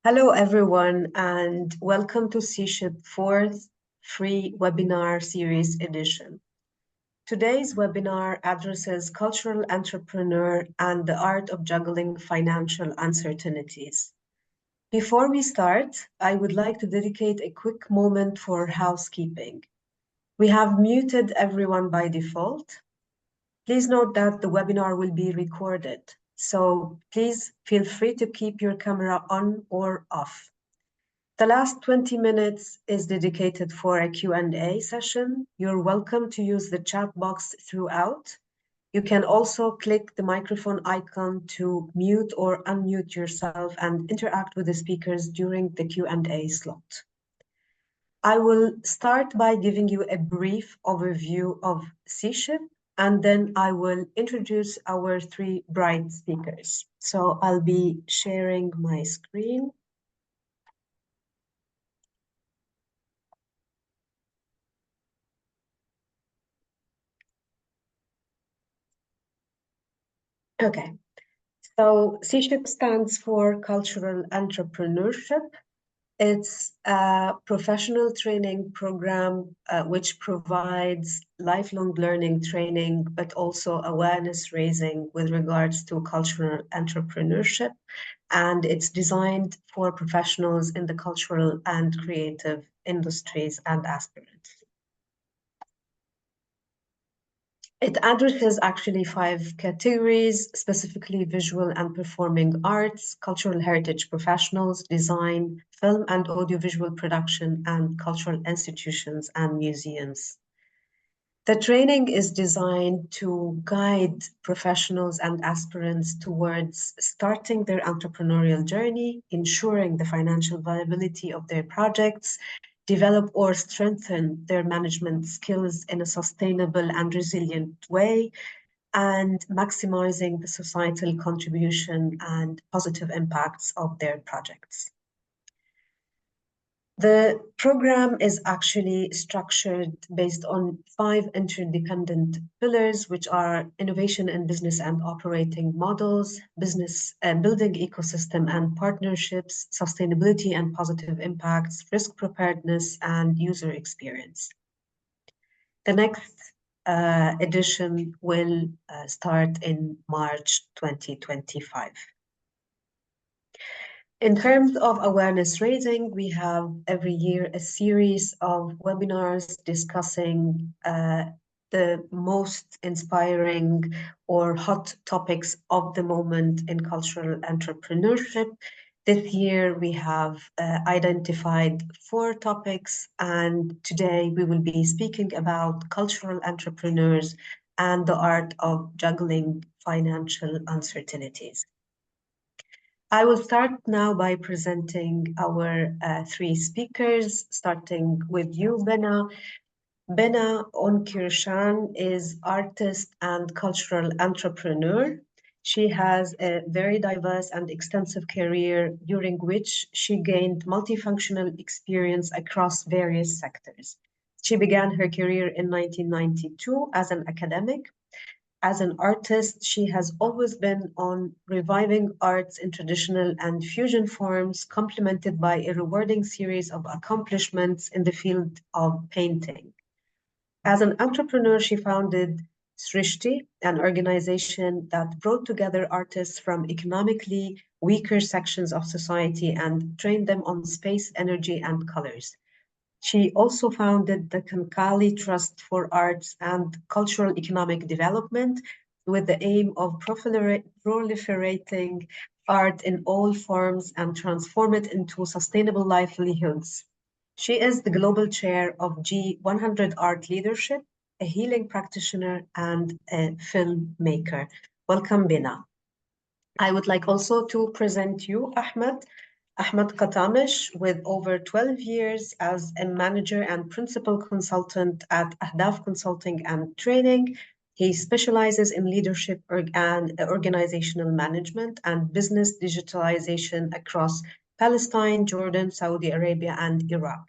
Hello, everyone, and welcome to CSHIP fourth free webinar series edition. Today's webinar addresses cultural entrepreneur and the art of juggling financial uncertainties. Before we start, I would like to dedicate a quick moment for housekeeping. We have muted everyone by default. Please note that the webinar will be recorded, so please feel free to keep your camera on or off. The last 20 minutes is dedicated for a Q&A session. You're welcome to use the chat box throughout. You can also click the microphone icon to mute or unmute yourself and interact with the speakers during the Q&A slot. I will start by giving you a brief overview of CSHIP, and then I will introduce our three bright speakers. So I'll be sharing my screen. Okay. So CSHIP stands for Cultural Entrepreneurship. It's a professional training program which provides lifelong learning training, but also awareness raising with regards to cultural entrepreneurship. And it's designed for professionals in the cultural and creative industries and aspirants. It addresses actually 5 categories, specifically visual and performing arts, cultural heritage professionals, design, film and audiovisual production, and cultural institutions and museums. The training is designed to guide professionals and aspirants towards starting their entrepreneurial journey, ensuring the financial viability of their projects, develop or strengthen their management skills in a sustainable and resilient way, and maximizing the societal contribution and positive impacts of their projects. The program is actually structured based on 5 interdependent pillars, which are innovation in business and operating models, business building ecosystem and partnerships, sustainability and positive impacts, risk preparedness, and user experience. The next edition will start in March 2025. In terms of awareness raising, we have every year a series of webinars discussing the most inspiring or hot topics of the moment in cultural entrepreneurship. This year we have identified 4 topics, and today we will be speaking about cultural entrepreneurs and the art of juggling financial uncertainties. I will start now by presenting our 3 speakers, starting with you, Beena. Beena Unnikrishnan is artist and cultural entrepreneur. She has a very diverse and extensive career during which she gained multifunctional experience across various sectors. She began her career in 1992 as an academic. As an artist, she has always been on reviving arts in traditional and fusion forms, complemented by a rewarding series of accomplishments in the field of painting. As an entrepreneur, she founded Srishti, an organization that brought together artists from economically weaker sections of society and trained them on space, energy, and colors. She also founded the Kankali Trust for Arts and Cultural Economic Development with the aim of proliferating art in all forms and transform it into sustainable livelihoods. She is the global chair of G100 Art Leadership, a healing practitioner, and a filmmaker. Welcome, Beena. I would like also to present you, Ahmed. Ahmed Qatamesh, with over 12 years as a manager and principal consultant at Ahdaf Consulting and Training. He specializes in leadership and organizational management and business digitalization across Palestine, Jordan, Saudi Arabia, and Iraq.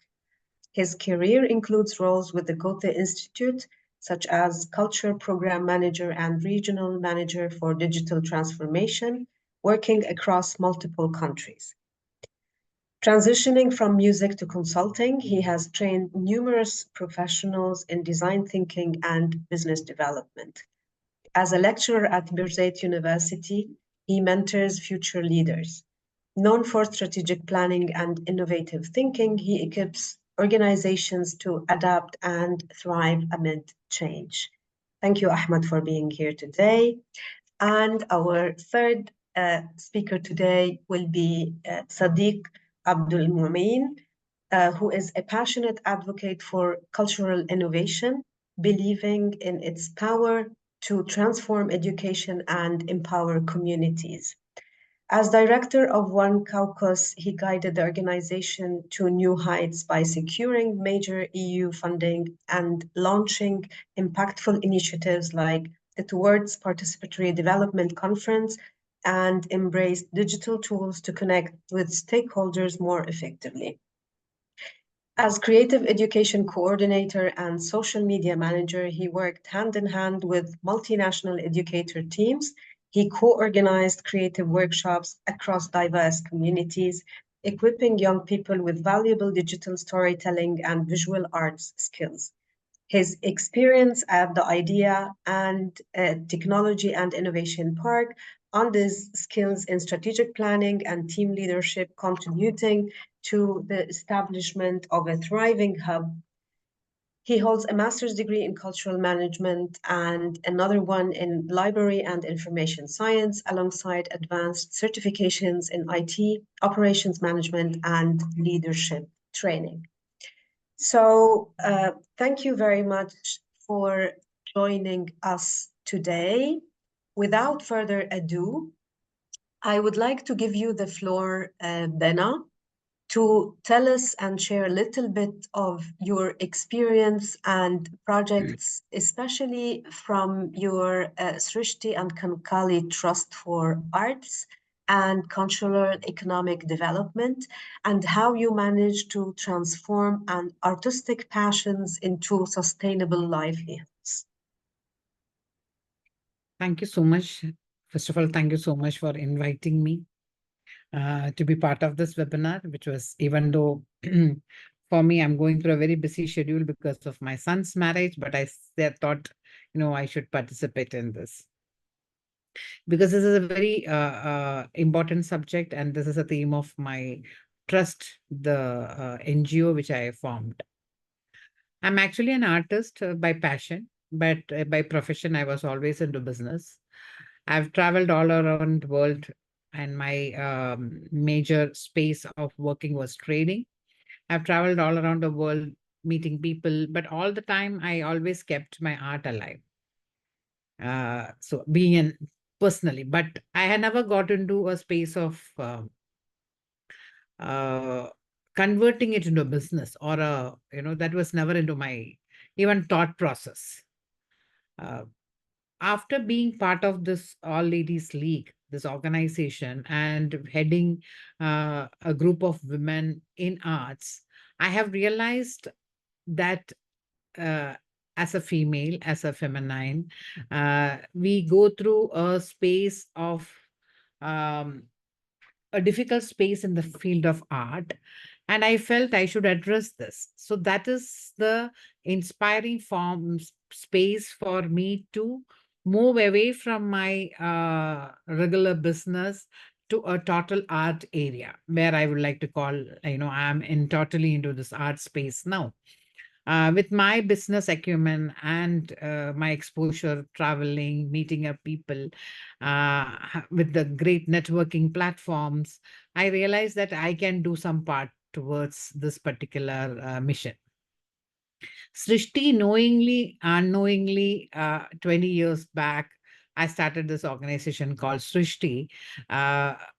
His career includes roles with the Goethe Institute, such as Culture Program Manager and Regional Manager for Digital Transformation, working across multiple countries. Transitioning from music to consulting, he has trained numerous professionals in design thinking and business development. As a lecturer at Birzeit University, he mentors future leaders. Known for strategic planning and innovative thinking, he equips organizations to adapt and thrive amid change. Thank you, Ahmed, for being here today. And our third speaker today will be Sidiq Abdulmumeen, who is a passionate advocate for cultural innovation, believing in its power to transform education and empower communities. As director of One Caucus, he guided the organization to new heights by securing major EU funding and launching impactful initiatives like the Towards Participatory Development Conference and embraced digital tools to connect with stakeholders more effectively. As creative education coordinator and social media manager, he worked hand in hand with multinational educator teams. He co-organized creative workshops across diverse communities, equipping young people with valuable digital storytelling and visual arts skills. His experience at the Idea and Technology and Innovation Park on these skills in strategic planning and team leadership, contributing to the establishment of a thriving hub. He holds a master's degree in cultural management and another one in library and information science, alongside advanced certifications in IT, operations management, and leadership training. So thank you very much for joining us today. Without further ado, I would like to give you the floor, Beena, to tell us and share a little bit of your experience and projects, especially from your Srishti and Kankali Trust for Arts and Cultural Economic Development, and how you manage to transform an artistic passions into sustainable livelihoods. Thank you so much. First of all, thank you so much for inviting me to be part of this webinar, which was, even though for me, I'm going through a very busy schedule because of my son's marriage, but I thought, I should participate in this because this is a very important subject, and this is a theme of my trust, the NGO which I formed. I'm actually an artist by passion, but by profession, I was always into business. I've traveled all around the world, and my major space of working was trading. I've traveled all around the world meeting people, but all the time I always kept my art alive. So being in personally, but I had never got into a space of converting it into a business or that was never into my even thought process. After being part of this All Ladies League, this organization, and heading a group of women in arts, I have realized that uh, as a female, as a feminine, we go through a space of um, a difficult space in the field of art, and I felt I should address this. So that is the inspiring space for me to move away from my regular business to a total art area, where I would like to call, I'm in totally into this art space now. With my business acumen and my exposure, traveling, meeting up people, with the great networking platforms, I realized that I can do some part towards this particular mission. Srishti, knowingly, unknowingly, 20 years back, I started this organization called Srishti,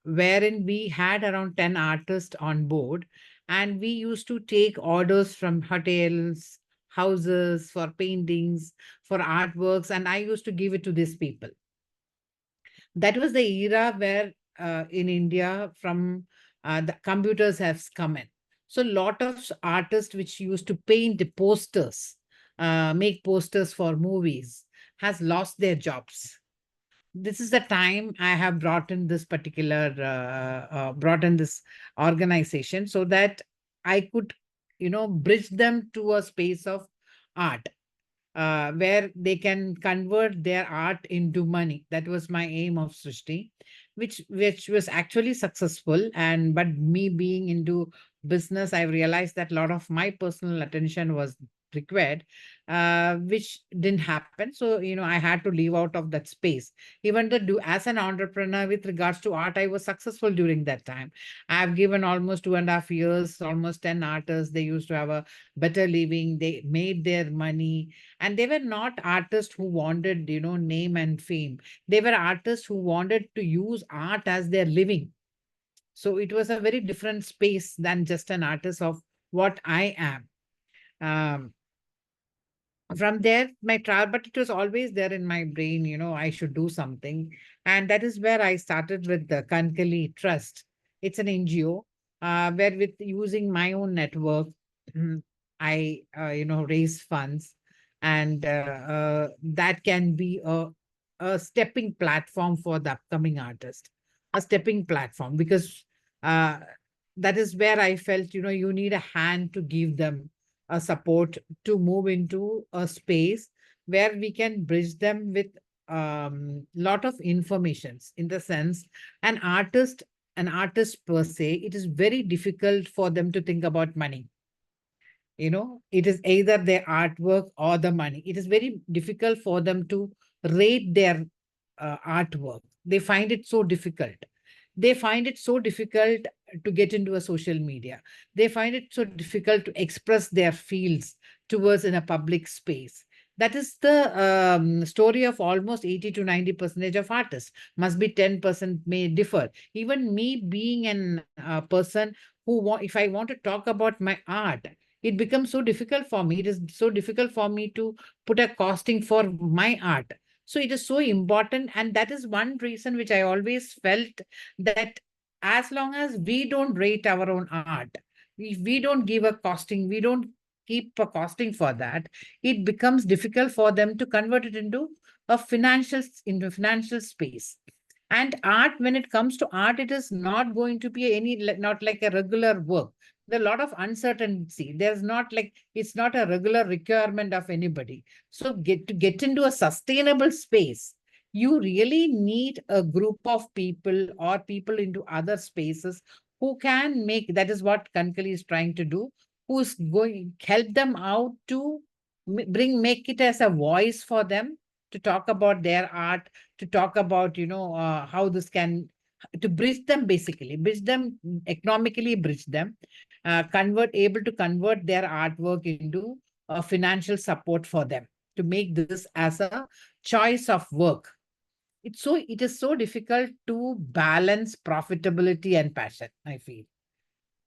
wherein we had around 10 artists on board, and we used to take orders from hotels, houses for paintings, for artworks, and I used to give it to these people. That was the era where in India, from the computers have come in. So a lot of artists which used to paint the posters, make posters for movies, has lost their jobs. this is the time I have brought in this particular brought in this organization so that I could, bridge them to a space of art, where they can convert their art into money. That was my aim of Srishti, which was actually successful. And but me being into business, I realized that a lot of my personal attention was required, which didn't happen. So I had to leave out of that space. Even though as an entrepreneur with regards to art, I was successful during that time. I've given almost 2.5 years, almost 10 artists. They used to have a better living. They made their money, and they were not artists who wanted name and fame. They were artists who wanted to use art as their living. So it was a very different space than just an artist of what I am. um, from there my trial, but it was always there in my brain, I should do something. And that is where I started with the Kankali Trust. It's an NGO, where with using my own network, I raise funds. And that can be a stepping platform for the upcoming artist, a stepping platform, because uh, that is where I felt, you need a hand to give them a support to move into a space where we can bridge them with lot of informations. In the sense, an artist an artist per se, it is very difficult for them to think about money. It is either their artwork or the money. It is very difficult for them to rate their artwork. They find it so difficult. They find it so difficult to get into a social media. They find it so difficult to express their feels towards in a public space. That is the story of almost 80 to 90 percentage of artists. Must be 10% may differ. Even me being an person if I want to talk about my art, it becomes so difficult for me. It is so difficult for me to put a costing for my art. So it is so important. And that is one reason which I always felt, that as long as we don't rate our own art, if we don't give a costing, we don't keep a costing for that, it becomes difficult for them to convert it into financial space. And art, when it comes to art, it is not going to be not like a regular work. There are a lot of uncertainty. There's not like, it's not a regular requirement of anybody. So get into a sustainable space, you really need a group of people or people into other spaces who can make, that is what Kankali is trying to do, who's going help them out to make it as a voice for them to talk about their art, to talk about how this can, to bridge them, basically bridge them economically, bridge them, convert able to convert their artwork into financial support for them, to make this as a choice of work. It is so difficult to balance profitability and passion, I feel.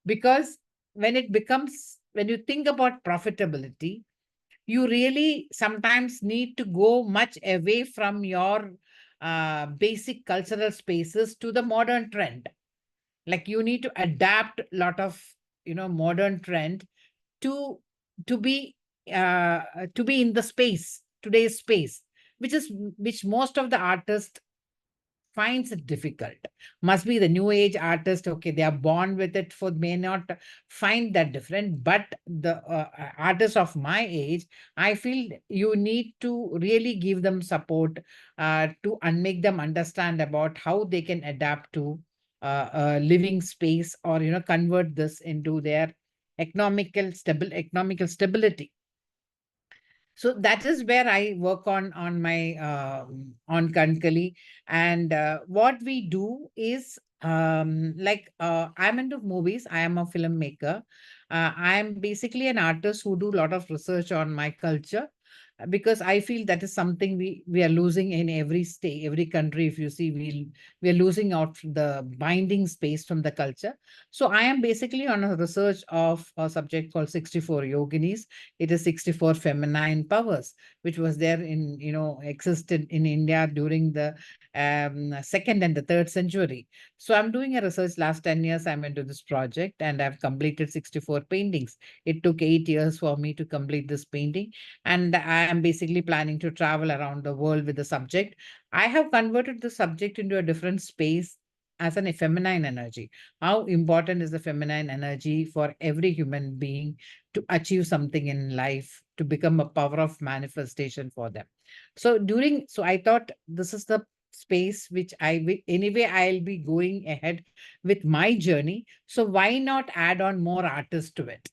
Because when you think about profitability, you really sometimes need to go much away from your basic cultural spaces to the modern trend. Like, you need to adapt a lot of modern trend to to be to be in the space, today's space, which most of the artists finds it difficult. Must be the new age artist. Okay, they are born with it, for may not find that different. But the artists of my age, I feel you need to really give them support, to and make them understand about how they can adapt to a living space, or convert this into their economical stability. So that is where I work on my on Kankali. And what we do is, I'm into movies. I am a filmmaker. I am basically an artist who do a lot of research on my culture, because I feel that is something we are losing in every state, every country. If you see, we are losing out the binding space from the culture. So I am basically on a research of a subject called 64 yoginis. It is 64 feminine powers, which was there existed in India during the second and the third century. So I'm doing a research last 10 years. I'm into this project, and I've completed 64 paintings. It took 8 years for me to complete this painting. And I am basically planning to travel around the world with the subject. I have converted the subject into a different space as an feminine energy. How important is the feminine energy for every human being to achieve something in life, to become a power of manifestation for them? So I thought this is the space which anyway I'll be going ahead with my journey. So why not add on more artists to it?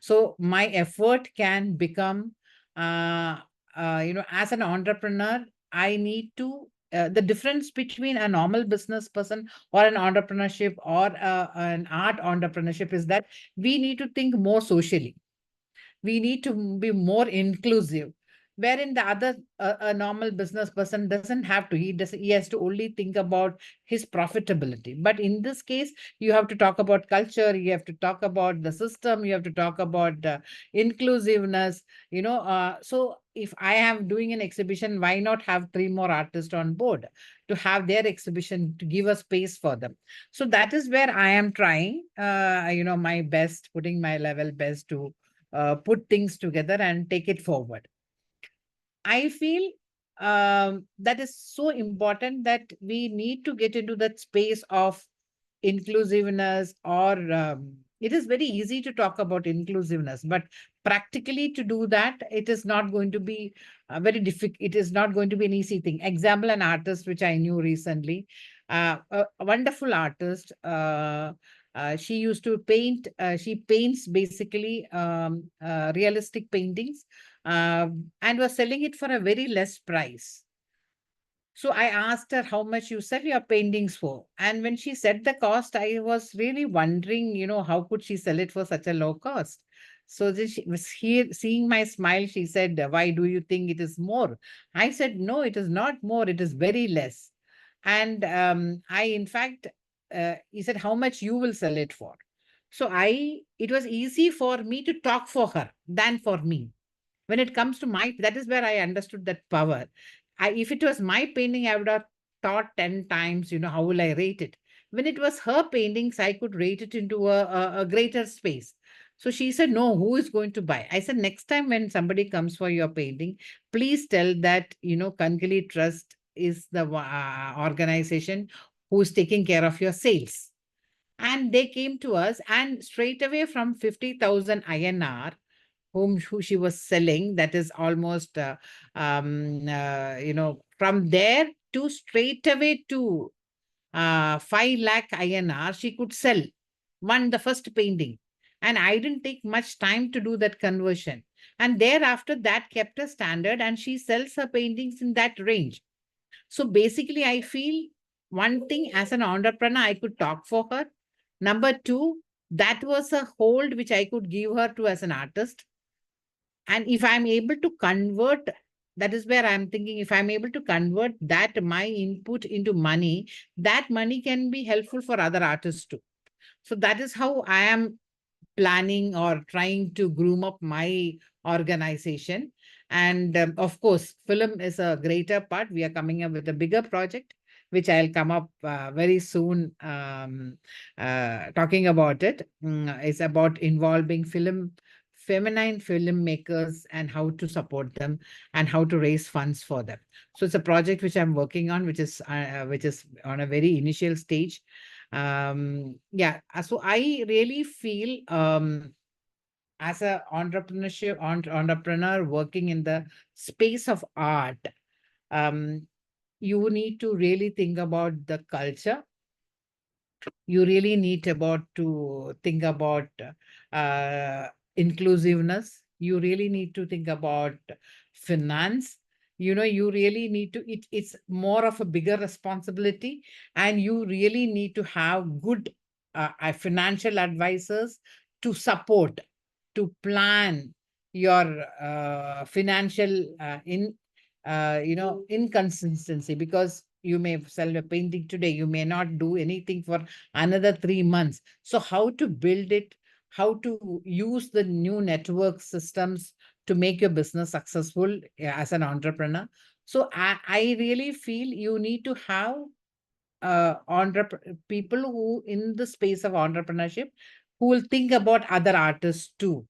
So my effort can become, as an entrepreneur, I need to, the difference between a normal business person or an entrepreneurship or an art entrepreneurship is that we need to think more socially. We need to be more inclusive, wherein the other a normal business person doesn't have to. He has to only think about his profitability. But in this case, you have to talk about culture, you have to talk about the system, you have to talk about inclusiveness. So if I am doing an exhibition, why not have three more artists on board to have their exhibition, to give a space for them? So that is where I am trying, my best, putting my level best to put things together and take it forward. I feel that is so important that we need to get into that space of inclusiveness, or it is very easy to talk about inclusiveness, but practically to do that, it is not going to be very difficult. It is not going to be an easy thing. Example, an artist which I knew recently, a wonderful artist. She used to paint. She paints basically realistic paintings, and was selling it for a very less price. So I asked her how much you sell your paintings for. And when she said the cost, I was really wondering, how could she sell it for such a low cost? So then she was here seeing my smile. She said, "Why do you think it is more?" I said, "No, it is not more. It is very less." And in fact, he said, "How much you will sell it for?" So it was easy for me to talk for her than for me. When it comes to that is where I understood that power. If it was my painting, I would have thought 10 times, how will I rate it? When it was her paintings, I could rate it into a greater space. So she said, "No, who is going to buy?" I said, "Next time when somebody comes for your painting, please tell that, Kankali Trust is the organization who is taking care of your sales." And they came to us, and straight away from 50,000 INR, who she was selling, that is almost from there to straight away to 5 lakh INR she could sell the first painting. And I didn't take much time to do that conversion, and thereafter that kept a standard, and she sells her paintings in that range. So basically I feel, one thing, as an entrepreneur I could talk for her. Number two, that was a hold which I could give her to as an artist. And if I'm able to convert, that is where I'm thinking, if I'm able to convert that my input into money, that money can be helpful for other artists too. So that is how I am planning or trying to groom up my organization. And of course, film is a greater part. We are coming up with a bigger project, which I'll come up very soon, talking about it. It's about involving feminine filmmakers and how to support them and how to raise funds for them. So it's a project which I'm working on, which is on a very initial stage. So I really feel, as a entrepreneur working in the space of art, um, you need to really think about the culture. You really need about to think about uh, inclusiveness. You really need to think about finance. You really need to, it's more of a bigger responsibility, and you really need to have good financial advisors to support, to plan your financial inconsistency, because you may sell a painting today, you may not do anything for another 3 months. So how to build it, how to use the new network systems to make your business successful as an entrepreneur. So I really feel you need to have people who in the space of entrepreneurship, who will think about other artists too,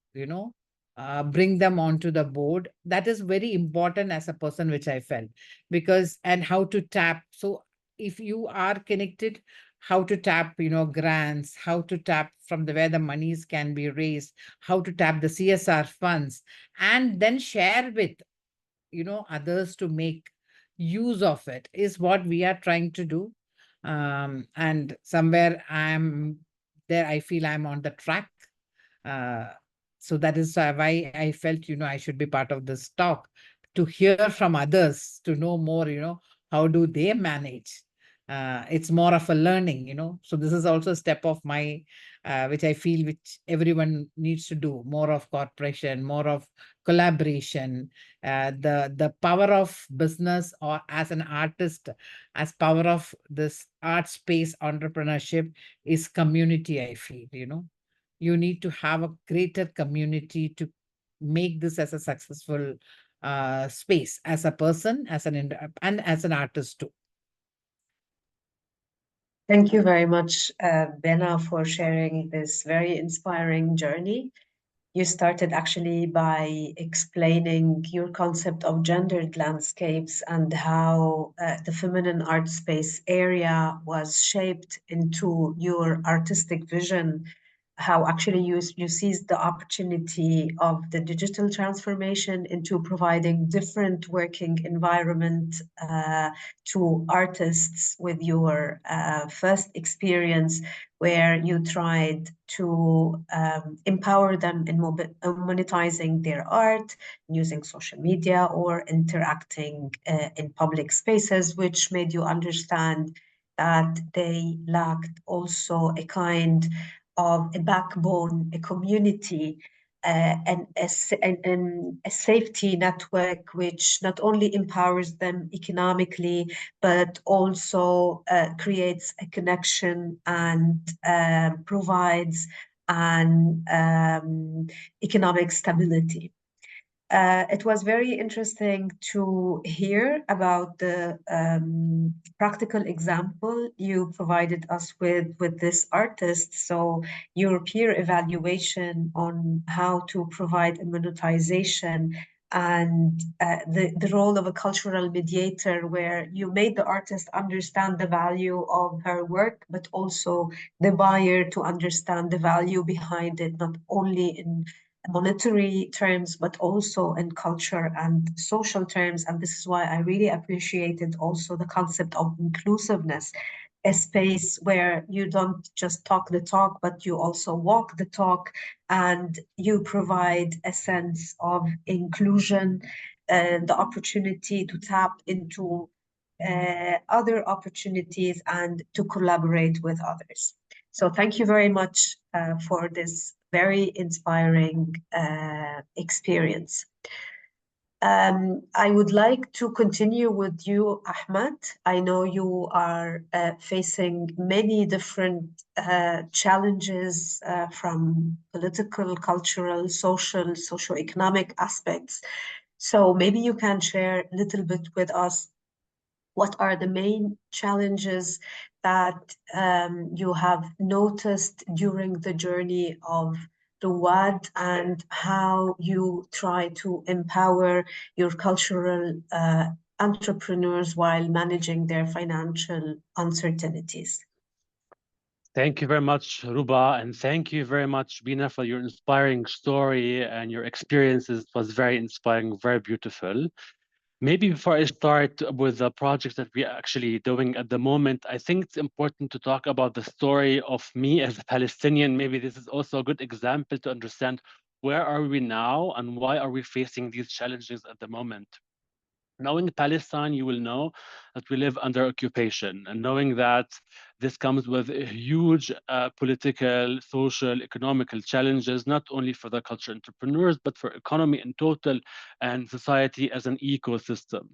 bring them onto the board. That is very important as a person, which I felt, because and how to tap. So if you are connected, how to tap, grants, how to tap from the where the monies can be raised, how to tap the CSR funds, and then share with others to make use of it is what we are trying to do. And somewhere I'm there, I feel I'm on the track. uh, so that is why I felt, I should be part of this talk, to hear from others, to know more, how do they manage. It's more of a learning, so this is also a step of my, which I feel, which everyone needs to do, more of cooperation, more of collaboration. The power of business, or as an artist, as power of this art space entrepreneurship, is community, I feel. You need to have a greater community to make this as a successful space, as a person, and as an artist too. Thank you very much, Beena, for sharing this very inspiring journey. You started actually by explaining your concept of gendered landscapes and how the feminine art space area was shaped into your artistic vision, how actually you seized the opportunity of the digital transformation into providing different working environment to artists with your first experience, where you tried to empower them in monetizing their art using social media or interacting in public spaces, which made you understand that they lacked also a kind of a backbone, a community, and a safety network, which not empowers empowers them economically, but also creates a connection and provides an economic stability. It was very interesting to hear about the practical example you provided us with this artist. So your peer evaluation on how to provide a monetization and the role of a cultural mediator, where you made the artist understand the value of her work, but also the buyer to understand the value behind it, not only in monetary terms, but also in culture and social terms. And this is why I really appreciated also the concept of inclusiveness, a space where you don't just talk the talk, but you also walk the talk, and you provide a sense of inclusion and the opportunity to tap into other opportunities and to collaborate with others. So thank you very much for this very inspiring experience. I would like to continue with you, Ahmed. I know you are facing many different challenges from political, cultural, social, socio-economic aspects. So maybe you can share a little bit with us, what are the main challenges that you have noticed during the journey of Ruwad, and how you try to empower your cultural entrepreneurs while managing their financial uncertainties? Thank you very much, Ruba, and thank you very much, Beena, for your inspiring story and your experiences. It was very inspiring, very beautiful. Maybe before I start with the projects that we're actually doing at the moment, I think it's important to talk about the story of me as a Palestinian. Maybe this is also a good example to understand where are we now and why are we facing these challenges at the moment. Knowing Palestine, you will know that we live under occupation, and knowing that this comes with huge political, social, economical challenges, not only for the culture entrepreneurs, but for economy in total and society as an ecosystem.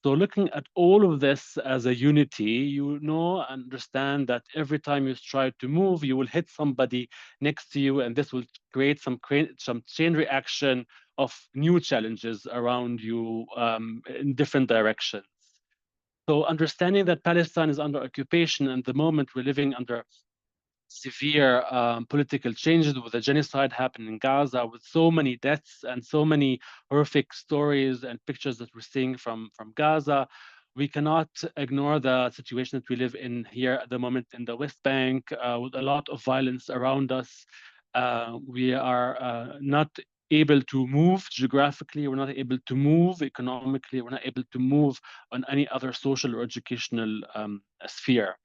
So looking at all of this as a unity, you know, understand that every time you try to move, you will hit somebody next to you, and this will create some chain reaction of new challenges around you in different directions. So understanding that Palestine is under occupation and the moment we're living under severe political changes, with the genocide happening in Gaza, with so many deaths and so many horrific stories and pictures that we're seeing from Gaza. We cannot ignore the situation that we live in here at the moment in the West Bank, with a lot of violence around us. We are not able to move geographically, we're not able to move economically, we're not able to move on any other social or educational sphere.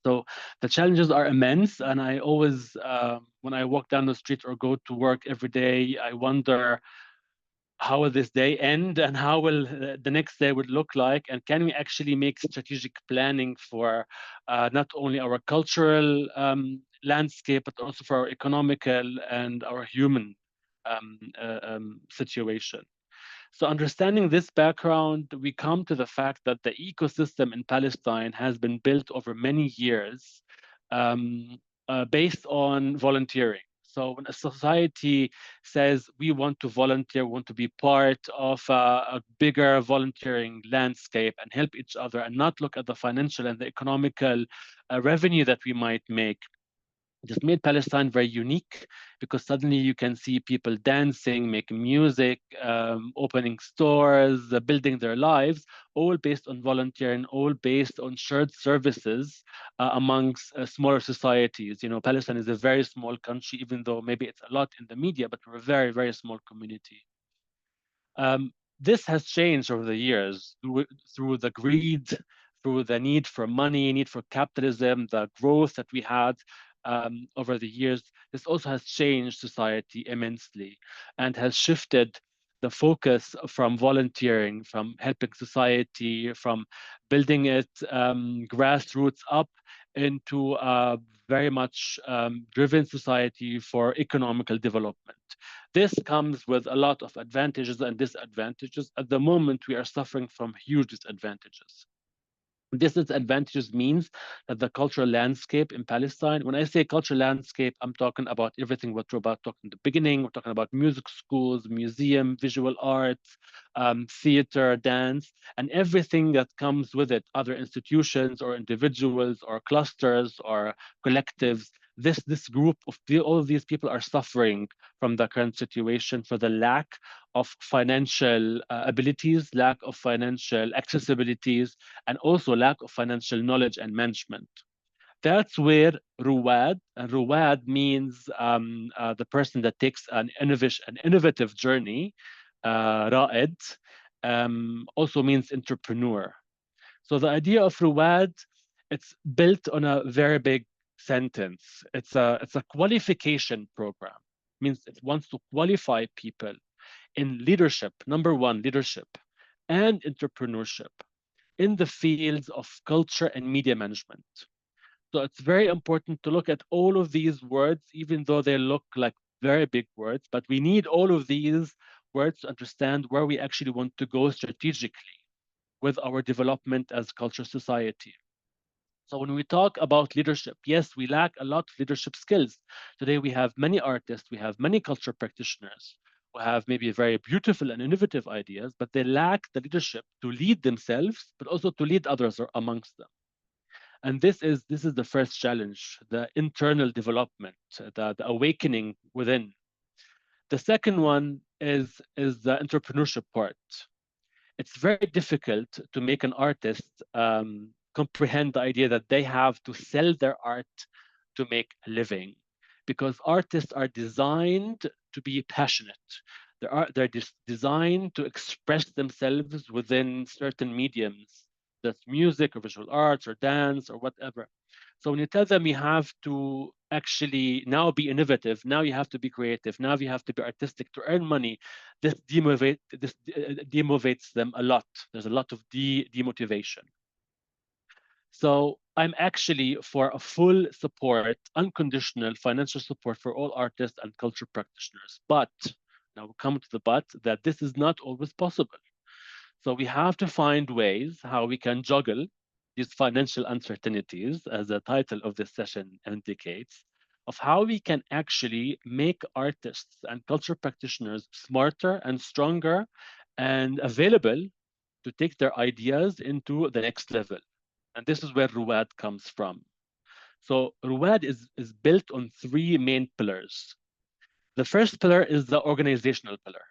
So the challenges are immense, and I always, when I walk down the street or go to work every day, I wonder, how will this day end, and how will the next day would look like, and can we actually make strategic planning for not only our cultural landscape, but also for our economical and our human situation. So understanding this background, we come to the fact that the ecosystem in Palestine has been built over many years based on volunteering. So when a society says we want to volunteer, we want to be part of a bigger volunteering landscape and help each other and not look at the financial and the economical revenue that we might make, just made Palestine very unique, because suddenly you can see people dancing, making music, opening stores, building their lives, all based on volunteering, all based on shared services amongst smaller societies. You know, Palestine is a very small country, even though maybe it's a lot in the media, but we're a very, very small community. This has changed over the years through the greed, through the need for money, need for capitalism, the growth that we had over the years. This also has changed society immensely and has shifted the focus from volunteering, from helping society, from building it grassroots up, into a very much driven society for economical development. This comes with a lot of advantages and disadvantages. At the moment, we are suffering from huge disadvantages. Disadvantages means that the cultural landscape in Palestine, when I say cultural landscape, I'm talking about everything what we're about talking in the beginning. We're talking about music schools, museum, visual arts, theater, dance, and everything that comes with it, other institutions or individuals or clusters or collectives. This group of all of these people are suffering from the current situation for the lack of financial abilities, lack of financial accessibilities, and also lack of financial knowledge and management. That's where Ruwad, and Ruwad means the person that takes an innovative journey, Ra'id, also means entrepreneur. So the idea of Ruwad, it's built on a very big sentence. It's a qualification program. It means it wants to qualify people in leadership, number one, leadership and entrepreneurship in the fields of culture and media management. So it's very important to look at all of these words, even though they look like very big words, but we need all of these words to understand where we actually want to go strategically with our development as culture society. So when we talk about leadership, yes, we lack a lot of leadership skills. Today we have many artists, we have many culture practitioners who have maybe very beautiful and innovative ideas, but they lack the leadership to lead themselves, but also to lead others amongst them. And this is the first challenge, the internal development, the awakening within. The second one is the entrepreneurship part. It's very difficult to make an artist comprehend the idea that they have to sell their art to make a living, because artists are designed to be passionate. They're designed to express themselves within certain mediums. That's music or visual arts or dance or whatever. So when you tell them you have to actually now be innovative, now you have to be creative, now you have to be artistic to earn money, this demotivates them a lot. There's a lot of demotivation. So I'm actually for a full support, unconditional financial support for all artists and culture practitioners. But now we come to the but, that this is not always possible. So we have to find ways how we can juggle these financial uncertainties, as the title of this session indicates, of how we can actually make artists and culture practitioners smarter and stronger and available to take their ideas into the next level. And this is where Ruwad comes from. So Ruwad is built on three main pillars. The first pillar is the organizational pillar.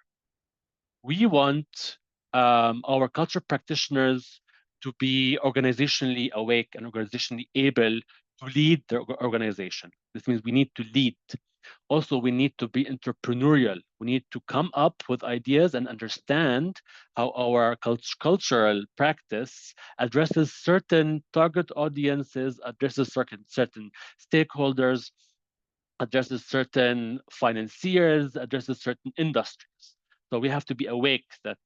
We want our culture practitioners to be organizationally awake and organizationally able to lead their organization. This means we need to lead. Also, we need to be entrepreneurial. We need to come up with ideas and understand how our cultural practice addresses certain target audiences, addresses certain stakeholders, addresses certain financiers, addresses certain industries. So we have to be awake that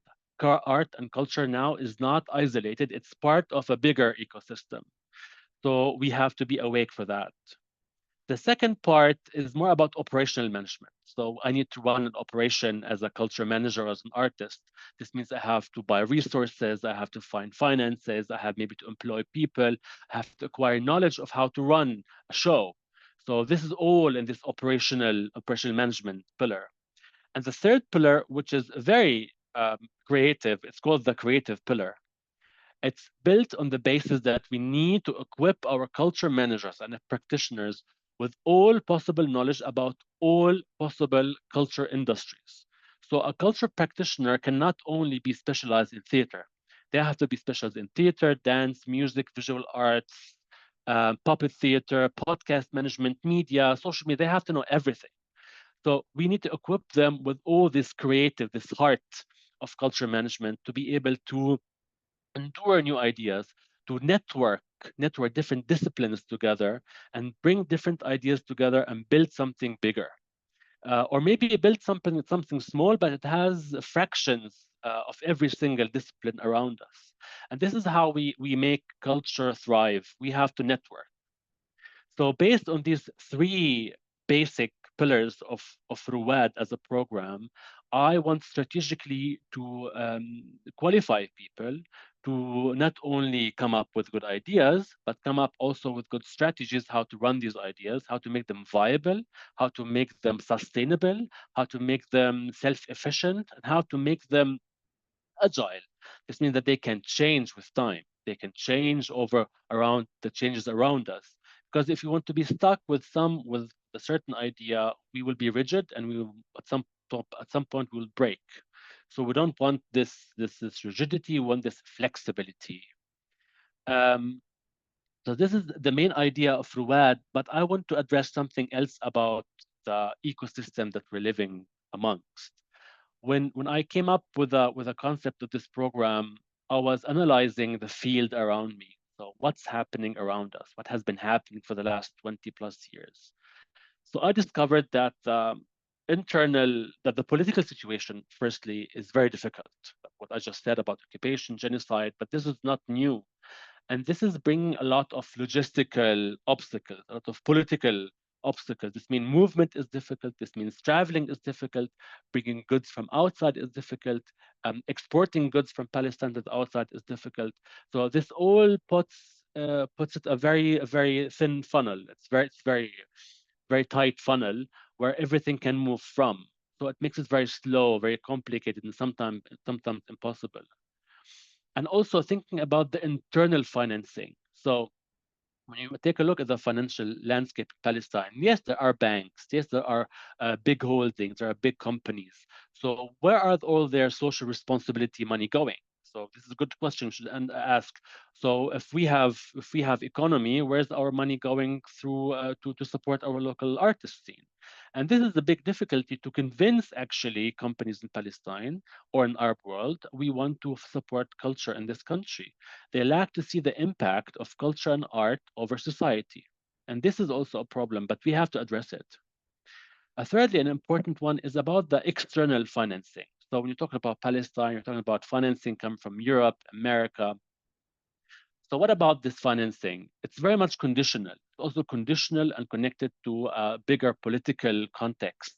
art and culture now is not isolated. It's part of a bigger ecosystem. So we have to be awake for that. The second part is more about operational management. So I need to run an operation as a culture manager, as an artist. This means I have to buy resources, I have to find finances, I have maybe to employ people, I have to acquire knowledge of how to run a show. So this is all in this operational management pillar. And the third pillar, which is very creative, it's called the creative pillar. It's built on the basis that we need to equip our culture managers and practitioners with all possible knowledge about all possible culture industries. So a culture practitioner cannot only be specialized in theater. They have to be specialized in theater, dance, music, visual arts, puppet theater, podcast management, media, social media. They have to know everything. So we need to equip them with all this creative, this heart of culture management to be able to endure new ideas, to network different disciplines together and bring different ideas together and build something bigger. Or maybe build something small, but it has fractions of every single discipline around us. And this is how we make culture thrive. We have to network. So based on these three basic pillars of Ruwad as a program, I want strategically to qualify people to not only come up with good ideas, but come up also with good strategies, how to run these ideas, how to make them viable, how to make them sustainable, how to make them self-efficient, and how to make them agile. This means that they can change with time. They can change around the changes around us. Because if you want to be stuck with a certain idea, we will be rigid, and we will at some point we will break. So we don't want this rigidity. We want this flexibility. So this is the main idea of Ruwad, but I want to address something else about the ecosystem that we're living amongst. When I came up with a concept of this program, I was analyzing the field around me. So what's happening around us? What has been happening for the last 20 plus years? So I discovered that that the political situation, firstly, is very difficult. What I just said about occupation, genocide, but this is not new. And this is bringing a lot of logistical obstacles, a lot of political obstacles. This means movement is difficult. This means traveling is difficult. Bringing goods from outside is difficult. Exporting goods from Palestine to the outside is difficult. So this all puts it a very thin funnel. It's very tight funnel where everything can move from. So it makes it very slow, very complicated, and sometimes impossible. And also thinking about the internal financing. So when you take a look at the financial landscape in Palestine, yes, there are banks, yes, there are big holdings, there are big companies. So where are all their social responsibility money going? So this is a good question we should ask. So if we have economy, where's our money going through to support our local artist scene? And this is the big difficulty to convince actually companies in Palestine or in Arab world, we want to support culture in this country. They lack to see the impact of culture and art over society. And this is also a problem, but we have to address it. Thirdly, an important one is about the external financing. So when you talk about Palestine, you're talking about financing come from Europe, America. So what about this financing? It's very much conditional. It's also conditional and connected to a bigger political context.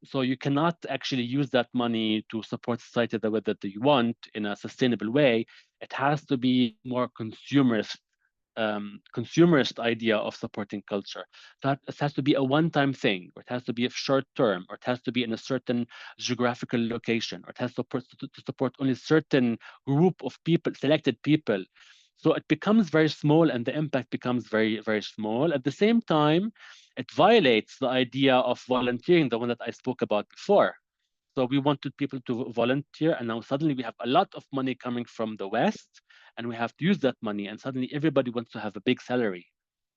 So you cannot actually use that money to support society the way that you want in a sustainable way. It has to be more consumerist idea of supporting culture. That it has to be a one-time thing, or it has to be a short term, or it has to be in a certain geographical location, or it has to support only certain group of people, selected people. So it becomes very small, and the impact becomes very, very small. At the same time, it violates the idea of volunteering, the one that I spoke about before. So we wanted people to volunteer, and now suddenly we have a lot of money coming from the West, and we have to use that money, and suddenly everybody wants to have a big salary.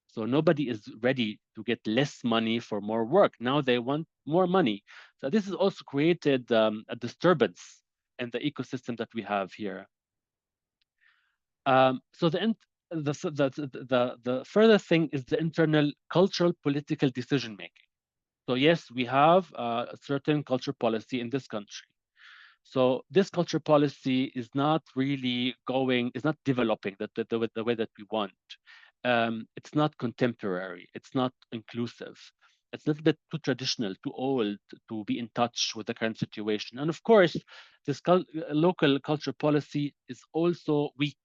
So nobody is ready to get less money for more work. Now they want more money. So this has also created a disturbance in the ecosystem that we have here. So the further thing is the internal cultural political decision making. So yes, we have a certain culture policy in this country. So this culture policy is not really is not developing the way that we want. It's not contemporary. It's not inclusive. It's a little bit too traditional, too old to be in touch with the current situation. And of course, this local culture policy is also weak.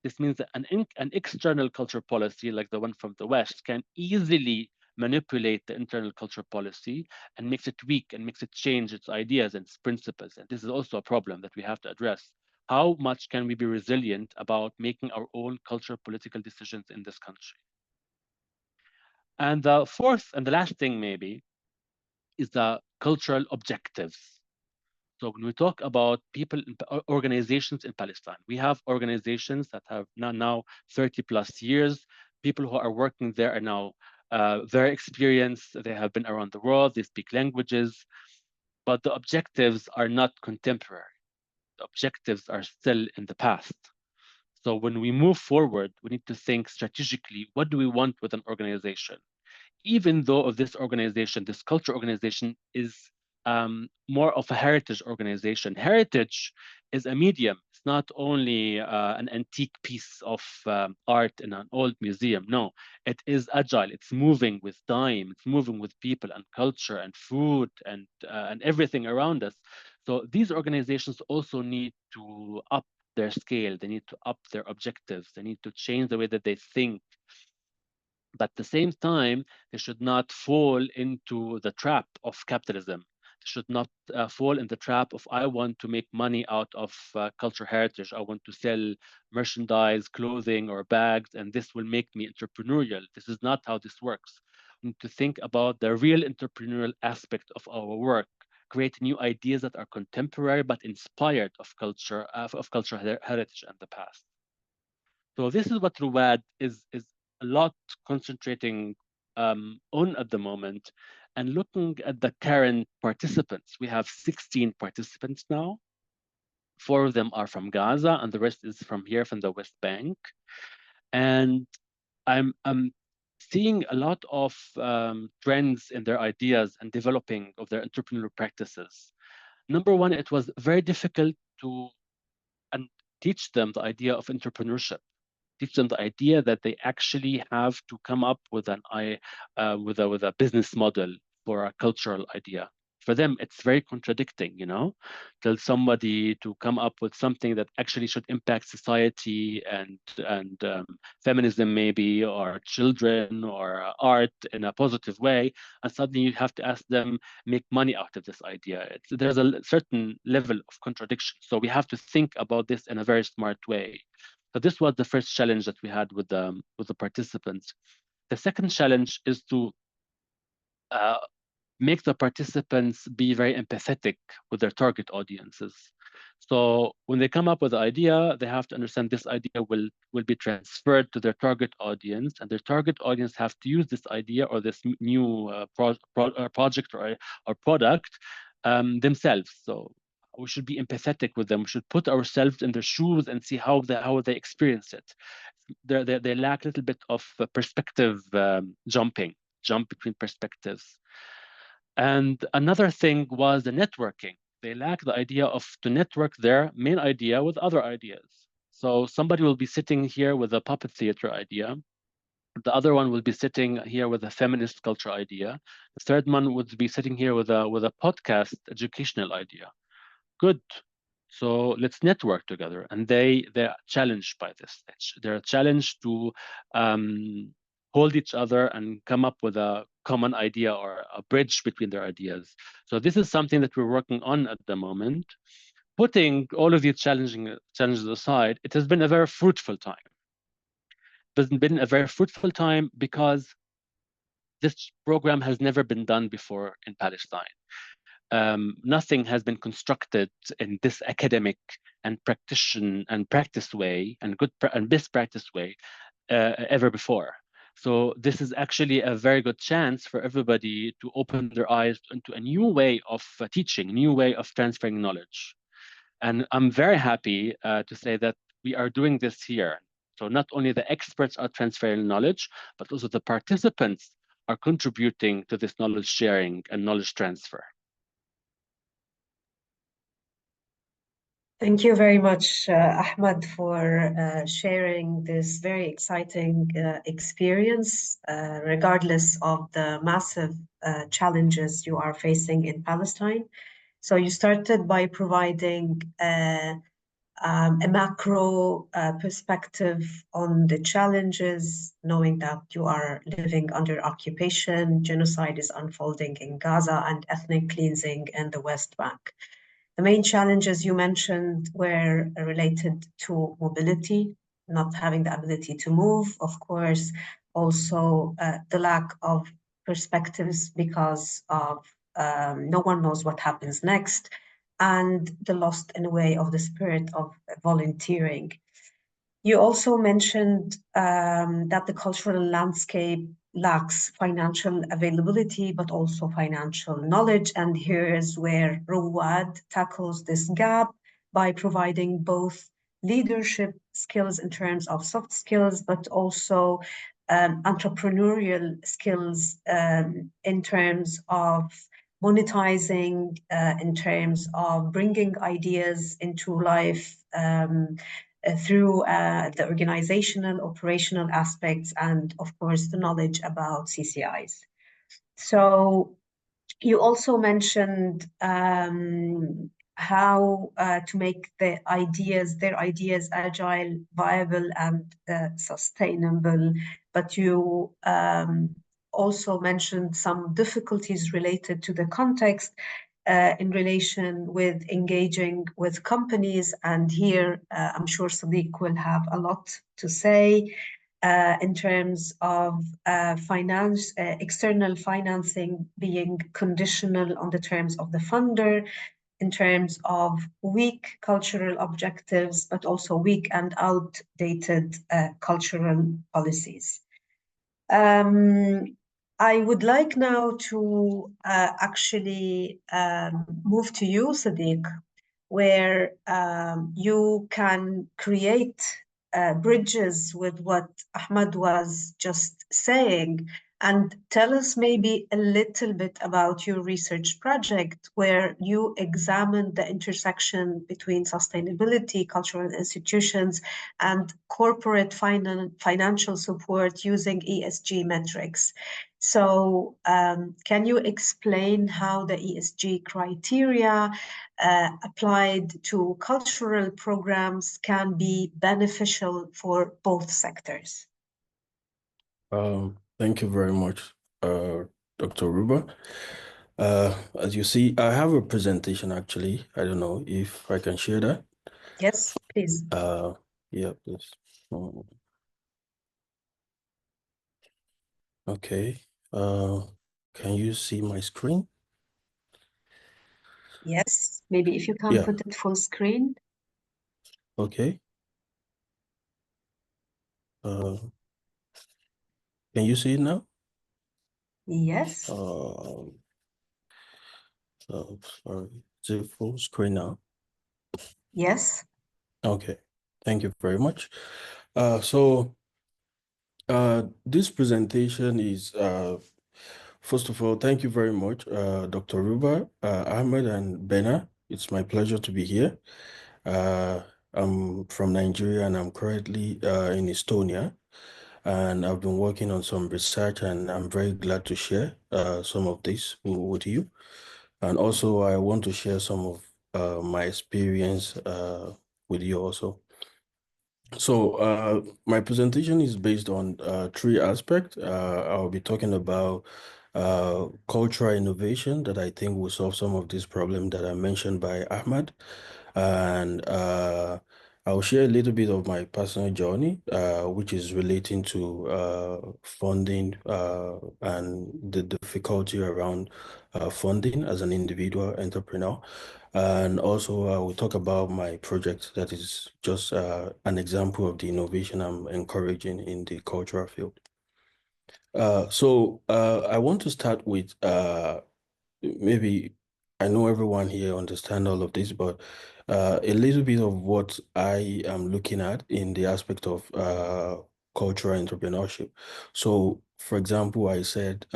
This means that an external culture policy, like the one from the West, can easily manipulate the internal culture policy and makes it weak and makes it change its ideas and its principles. And this is also a problem that we have to address. How much can we be resilient about making our own cultural political decisions in this country? And the fourth and the last thing maybe is the cultural objectives. So when we talk about people, organizations in Palestine, we have organizations that have now 30 plus years. People who are working there are now very experienced. They have been around the world. They speak languages, but the objectives are not contemporary. The objectives are still in the past. So when we move forward, we need to think strategically, what do we want with an organization? Even though this organization, this culture organization, is more of a heritage organization. Heritage is a medium. It's not only an antique piece of art in an old museum. No, it is agile. It's moving with time. It's moving with people and culture and food and everything around us. So these organizations also need to up their scale. They need to up their objectives. They need to change the way that they think. But at the same time, they should not fall into the trap of capitalism. They should not fall in the trap of, I want to make money out of cultural heritage. I want to sell merchandise, clothing, or bags, and this will make me entrepreneurial. This is not how this works. We need to think about the real entrepreneurial aspect of our work, create new ideas that are contemporary but inspired of cultural heritage and the past. So this is what Ruwad is a lot concentrating on at the moment, and looking at the current participants. We have 16 participants now. 4 of them are from Gaza, and the rest is from here, from the West Bank. And I'm seeing a lot of trends in their ideas and developing of their entrepreneurial practices. Number one, it was very difficult to teach them the idea of entrepreneurship. Teach them the idea that they actually have to come up with with a business model for a cultural idea. For them, it's very contradicting, tell somebody to come up with something that actually should impact society and feminism maybe, or children, or art in a positive way, and suddenly you have to ask them make money out of this idea. There's a certain level of contradiction. So we have to think about this in a very smart way. So this was the first challenge that we had with the participants. The second challenge is to make the participants be very empathetic with their target audiences. So when they come up with an idea, they have to understand this idea will be transferred to their target audience, and their target audience have to use this idea or this new project or product themselves. So we should be empathetic with them. We should put ourselves in their shoes and see how they experience it. They lack a little bit of perspective jump between perspectives. And another thing was the networking. They lack the idea of to network their main idea with other ideas. So somebody will be sitting here with a puppet theater idea. The other one will be sitting here with a feminist culture idea. The third one would be sitting here with a podcast educational idea. Good. So let's network together. And they're challenged by this. They're challenged to hold each other and come up with a common idea or a bridge between their ideas. So this is something that we're working on at the moment. Putting all of these challenges aside, it has been a very fruitful time. been a very fruitful time because this program has never been done before in Palestine. Nothing has been constructed in this academic and practice way and best practice way ever before. So this is actually a very good chance for everybody to open their eyes into a new way of teaching, new way of transferring knowledge. And I'm very happy to say that we are doing this here. So not only the experts are transferring knowledge, but also the participants are contributing to this knowledge sharing and knowledge transfer. Thank you very much, Ahmed, for sharing this very exciting experience, regardless of the massive challenges you are facing in Palestine. So you started by providing a macro perspective on the challenges, knowing that you are living under occupation, genocide is unfolding in Gaza, and ethnic cleansing in the West Bank. The main challenges you mentioned were related to mobility, not having the ability to move, of course, also the lack of perspectives because of no one knows what happens next, and the lost in a way of the spirit of volunteering. You also mentioned that the cultural landscape lacks financial availability, but also financial knowledge. And here's where Rawad tackles this gap by providing both leadership skills in terms of soft skills, but also entrepreneurial skills in terms of monetizing, in terms of bringing ideas into life through the organizational, operational aspects, and of course, the knowledge about CCIs. So you also mentioned how to make their ideas agile, viable, and sustainable. But you also mentioned some difficulties related to the context in relation with engaging with companies. And here, I'm sure Sidiq will have a lot to say in terms of external financing being conditional on the terms of the funder, in terms of weak cultural objectives, but also weak and outdated cultural policies. I would like now to actually move to you, Sidiq, where you can create bridges with what Ahmed was just saying, and tell us maybe a little bit about your research project where you examined the intersection between sustainability, cultural institutions, and corporate financial support using ESG metrics. So can you explain how the ESG criteria applied to cultural programs can be beneficial for both sectors? Thank you very much, Dr. Ruba. As you see, I have a presentation actually. I don't know if I can share that. Yes, please. Yeah, please. Okay. Can you see my screen? Yes, maybe if you can put it full screen. Okay. Can you see it now? Yes. Sorry. Is it full screen now? Yes. Okay. Thank you very much. This presentation is, first of all, thank you very much, Dr. Ruba, Ahmed, and Beena. It's my pleasure to be here. I'm from Nigeria and I'm currently in Estonia. And I've been working on some research and I'm very glad to share some of this with you. And also I want to share some of my experience with you also. So my presentation is based on three aspects. I'll be talking about cultural innovation that I think will solve some of these problems that are mentioned by Ahmed. And I'll share a little bit of my personal journey, which is relating to funding and the difficulty around funding as an individual entrepreneur. And also, I will talk about my project that is just an example of the innovation I'm encouraging in the cultural field. So I want to start with maybe I know everyone here understand all of this, but a little bit of what I am looking at in the aspect of cultural entrepreneurship. So, for example, I said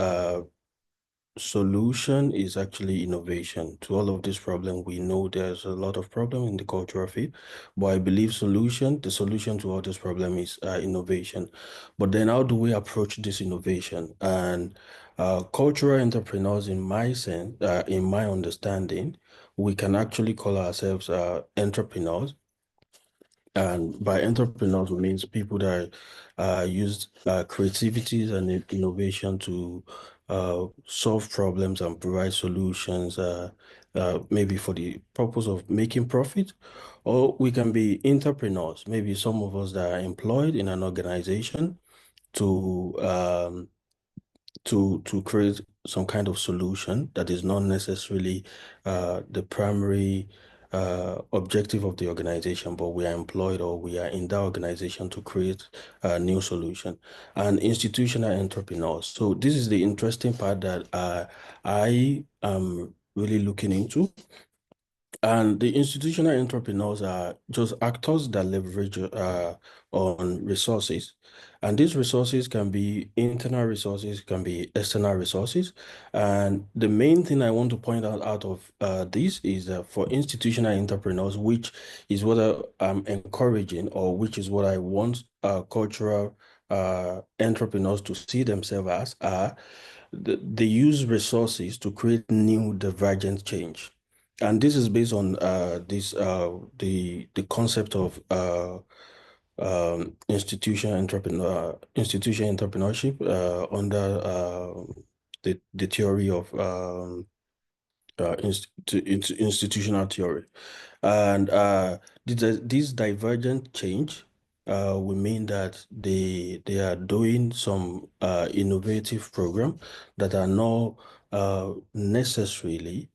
solution is actually innovation to all of this problem. We know there's a lot of problem in the cultural field, but I believe the solution to all this problem is innovation. But then how do we approach this innovation? And cultural entrepreneurs, in my sense, in my understanding, we can actually call ourselves entrepreneurs. And by entrepreneurs, we means people that use creativity and innovation to solve problems and provide solutions, maybe for the purpose of making profit. Or we can be entrepreneurs, maybe some of us that are employed in an organization to to create some kind of solution that is not necessarily the primary objective of the organization, but we are employed or we are in that organization to create a new solution. And institutional entrepreneurs. So this is the interesting part that I am really looking into. And the institutional entrepreneurs are just actors that leverage on resources. And these resources can be internal resources, can be external resources. And the main thing I want to point out of this is that for institutional entrepreneurs, which is what I'm encouraging, or which is what I want cultural entrepreneurs to see themselves as, are they use resources to create new divergent change. And this is based on the concept of institution entrepreneurship under the theory of institutional theory. And this divergent change will mean that they are doing some innovative program that are not necessarily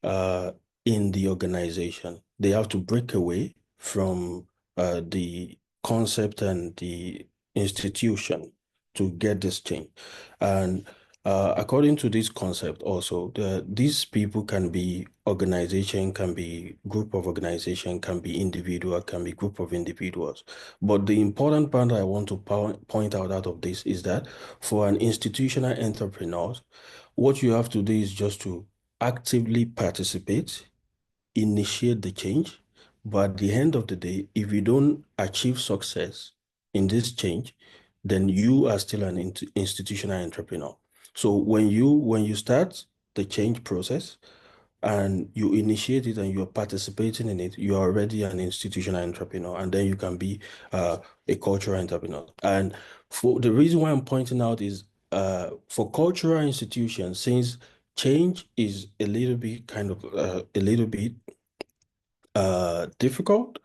in the organization. They have to break away from the concept and the institution to get this change. And according to this concept also, these people can be organization, can be group of organization, can be individual, can be group of individuals. But the important part I want to point out of this is that for an institutional entrepreneur, what you have to do is just to actively participate, initiate the change, but at the end of the day, if you don't achieve success in this change, then you are still an institutional entrepreneur. So when you start the change process and you initiate it and you're participating in it, you're already an institutional entrepreneur, and then you can be a cultural entrepreneur. And for the reason why I'm pointing out is for cultural institutions, since change is a little bit difficult.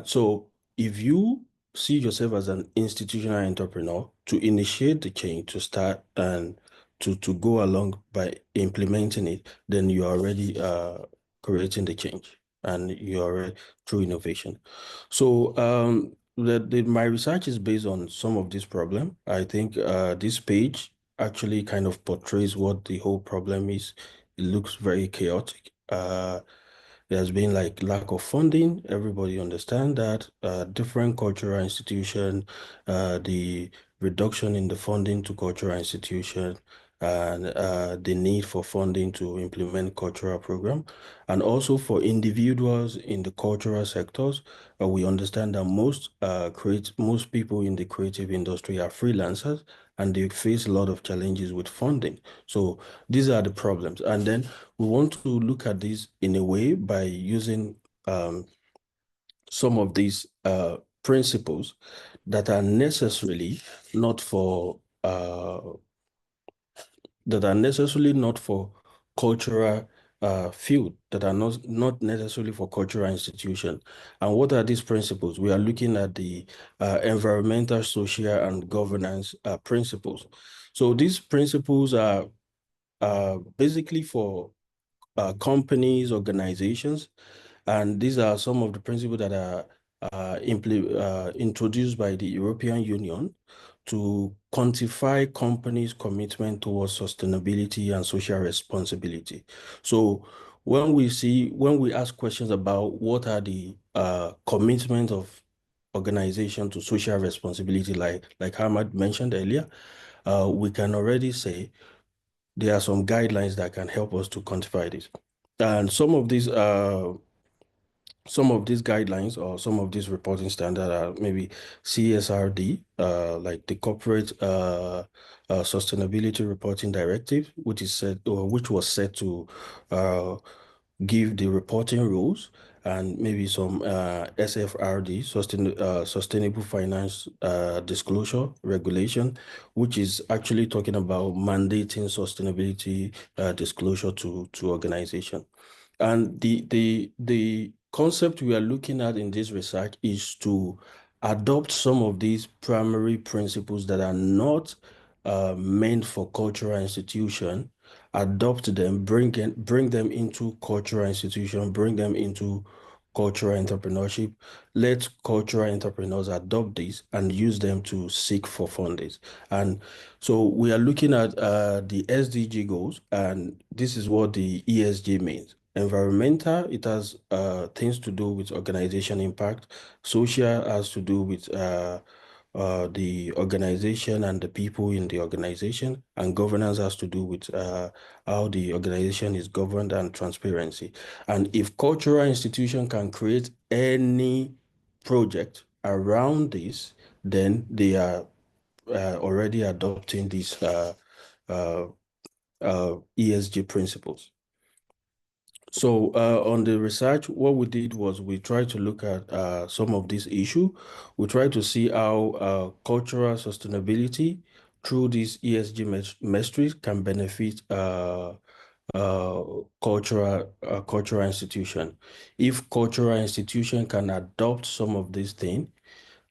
So if you see yourself as an institutional entrepreneur, to initiate the change, to start and to go along by implementing it, then you're already creating the change, and you're already through innovation. So my research is based on some of this problem. I think this page actually kind of portrays what the whole problem is. It looks very chaotic. There's been like lack of funding. Everybody understand that. Different cultural institution, the reduction in the funding to cultural institution, and the need for funding to implement cultural program. And also for individuals in the cultural sectors, we understand that most people in the creative industry are freelancers, and they face a lot of challenges with funding. So these are the problems. And then we want to look at this in a way by using some of these principles that are necessarily not for cultural field that are not necessarily for cultural institution. And what are these principles? We are looking at the environmental, social, and governance principles. So these principles are basically for companies, organizations, and these are some of the principles that are introduced by the European Union to quantify companies' commitment towards sustainability and social responsibility. So when we ask questions about what are the commitment of organization to social responsibility, like Ahmed mentioned earlier, we can already say there are some guidelines that can help us to quantify this. And some of these guidelines or some of these reporting standards are maybe CSRD, like the Corporate Sustainability Reporting Directive, which was set to give the reporting rules, and maybe some SFRD, Sustainable Finance Disclosure Regulation, which is actually talking about mandating sustainability disclosure to organization. And the concept we are looking at in this research is to adopt some of these primary principles that are not meant for cultural institution, adopt them, bring them into cultural institution, bring them into cultural entrepreneurship. Let cultural entrepreneurs adopt these and use them to seek for funding. And so we are looking at the SDG goals, and this is what the ESG means. Environmental, it has things to do with organization impact. Social has to do with the organization and the people in the organization, and governance has to do with how the organization is governed and transparency. And if cultural institution can create any project around this, then they are already adopting these ESG principles. So on the research, what we did was we tried to look at some of these issues. We tried to see how cultural sustainability through these ESG metrics can benefit cultural institution. If cultural institution can adopt some of these things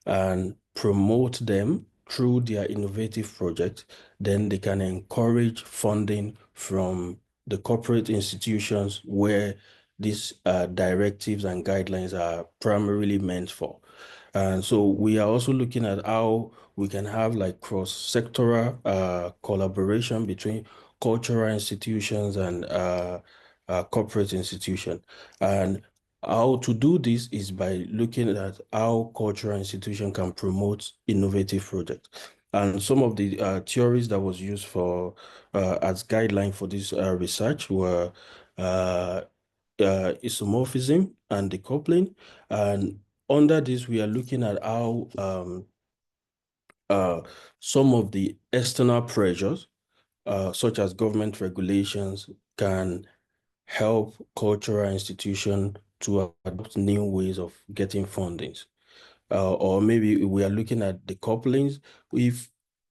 and promote them through their innovative projects, then they can encourage funding from the corporate institutions where these directives and guidelines are primarily meant for. And so we are also looking at how we can have like cross-sectoral collaboration between cultural institutions and corporate institutions. And how to do this is by looking at how cultural institution can promote innovative projects. And some of the theories that was used for as guideline for this research were isomorphism and decoupling. And under this, we are looking at how some of the external pressures, such as government regulations, can help cultural institutions to adopt new ways of getting fundings. Or maybe we are looking at the couplings. If,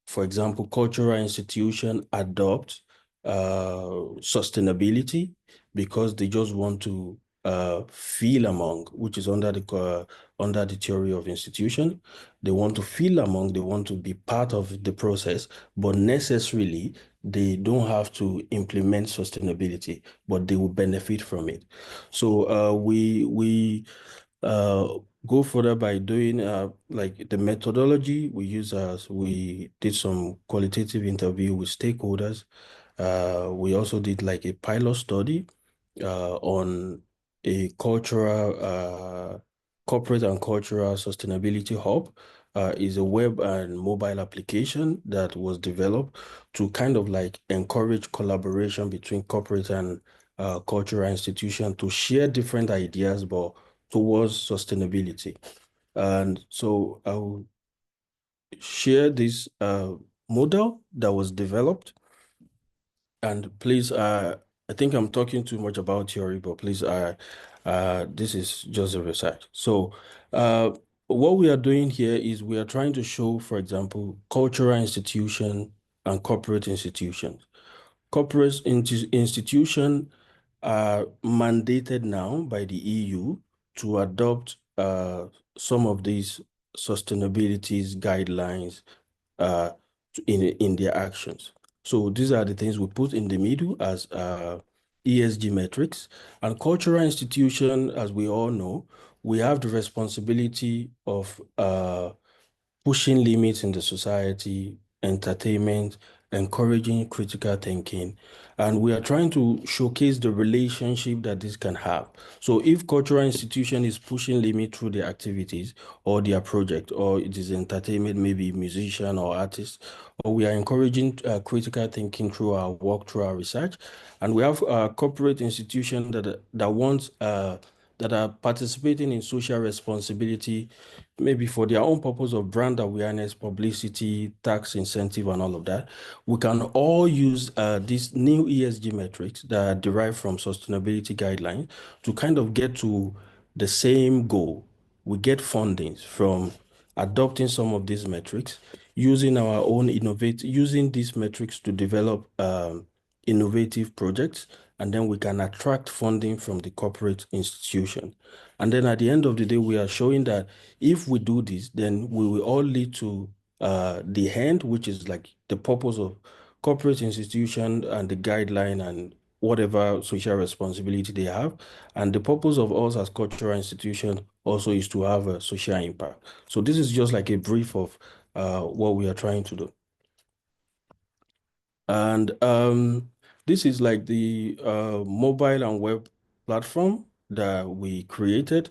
for example, cultural institution adopt sustainability because they just want to feel among, which is under the theory of institution. They want to feel among, they want to be part of the process, but necessarily they don't have to implement sustainability, but they will benefit from it. So we go further by doing like the methodology we use. We did some qualitative interview with stakeholders. We also did like a pilot study on a corporate and cultural sustainability hub. Is a web and mobile application that was developed to kind of like encourage collaboration between corporate and cultural institutions to share different ideas, but towards sustainability. And so I will share this model that was developed. And please, I think I'm talking too much about theory, but please, this is just a research. So what we are doing here is we are trying to show, for example, cultural institution and corporate institutions. Corporate institution are mandated now by the EU to adopt some of these sustainability guidelines in their actions. So these are the things we put in the middle as ESG metrics. And cultural institution, as we all know, we have the responsibility of pushing limits in the society, entertainment, encouraging critical thinking. And we are trying to showcase the relationship that this can have. So if cultural institution is pushing limit through their activities or their project, or it is entertainment, maybe musician or artist, or we are encouraging critical thinking through our work, through our research. And we have corporate institutions that are participating in social responsibility, maybe for their own purpose of brand awareness, publicity, tax incentive, and all of that. We can all use these new ESG metrics that are derived from sustainability guidelines to kind of get to the same goal. We get fundings from adopting some of these metrics, using our own using these metrics to develop innovative projects, and then we can attract funding from the corporate institution. And then at the end of the day, we are showing that if we do this, then we will all lead to the end, which is like the purpose of corporate institution and the guideline and whatever social responsibility they have. And the purpose of us as cultural institution also is to have a social impact. So this is just like a brief of what we are trying to do. And this is like the mobile and web platform that we created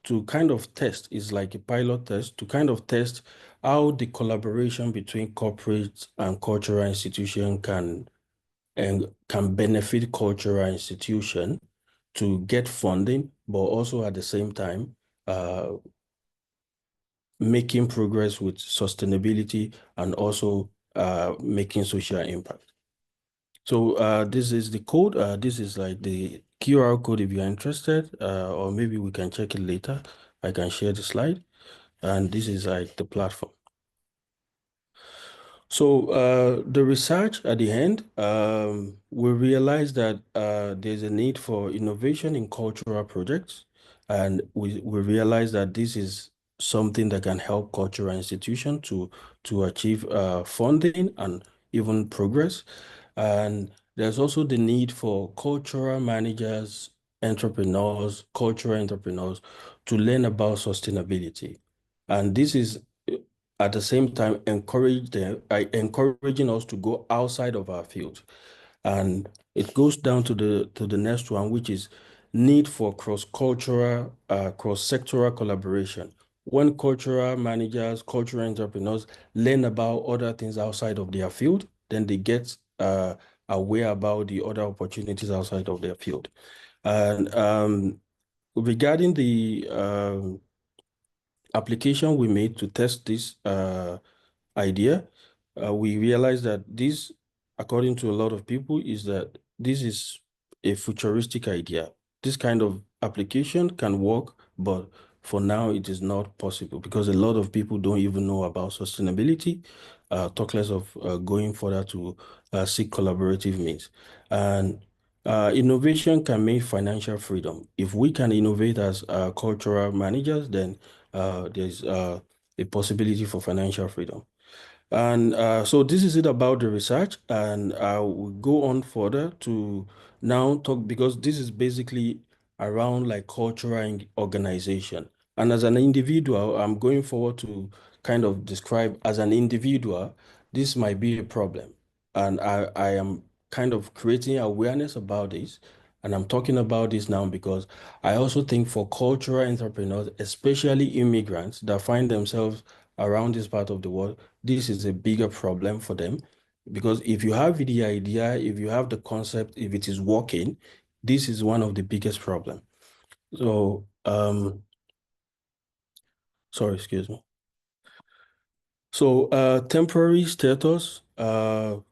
to kind of test. It's like a pilot test to kind of test how the collaboration between corporate and cultural institution can benefit cultural institution to get funding, but also at the same time making progress with sustainability and also making social impact. So this is the code. This is like the QR code if you're interested, or maybe we can check it later. I can share the slide. And this is like the platform. So the research at the end, we realized that there's a need for innovation in cultural projects. And we realized that this is something that can help cultural institutions to achieve funding and even progress. And there's also the need for cultural managers, entrepreneurs, cultural entrepreneurs to learn about sustainability. And this is at the same time encouraging us to go outside of our field. And it goes down to the next one, which is need for cross-cultural, cross-sectoral collaboration. When cultural managers, cultural entrepreneurs learn about other things outside of their field, then they get aware about the other opportunities outside of their field. And regarding the application we made to test this idea, we realized that this, according to a lot of people, is that this is a futuristic idea. This kind of application can work, but for now it is not possible because a lot of people don't even know about sustainability, talk less of going further to seek collaborative means. And innovation can make financial freedom. If we can innovate as cultural managers, then there's a possibility for financial freedom. And so this is it about the research, and I will go on further to now talk, because this is basically around like cultural organization. And as an individual, I'm going forward to kind of describe as an individual, this might be a problem. And I am kind of creating awareness about this. And I'm talking about this now because I also think for cultural entrepreneurs, especially immigrants that find themselves around this part of the world, this is a bigger problem for them. Because if you have the idea, if you have the concept, if it is working, this is one of the biggest problems. So, sorry, excuse me. So temporary status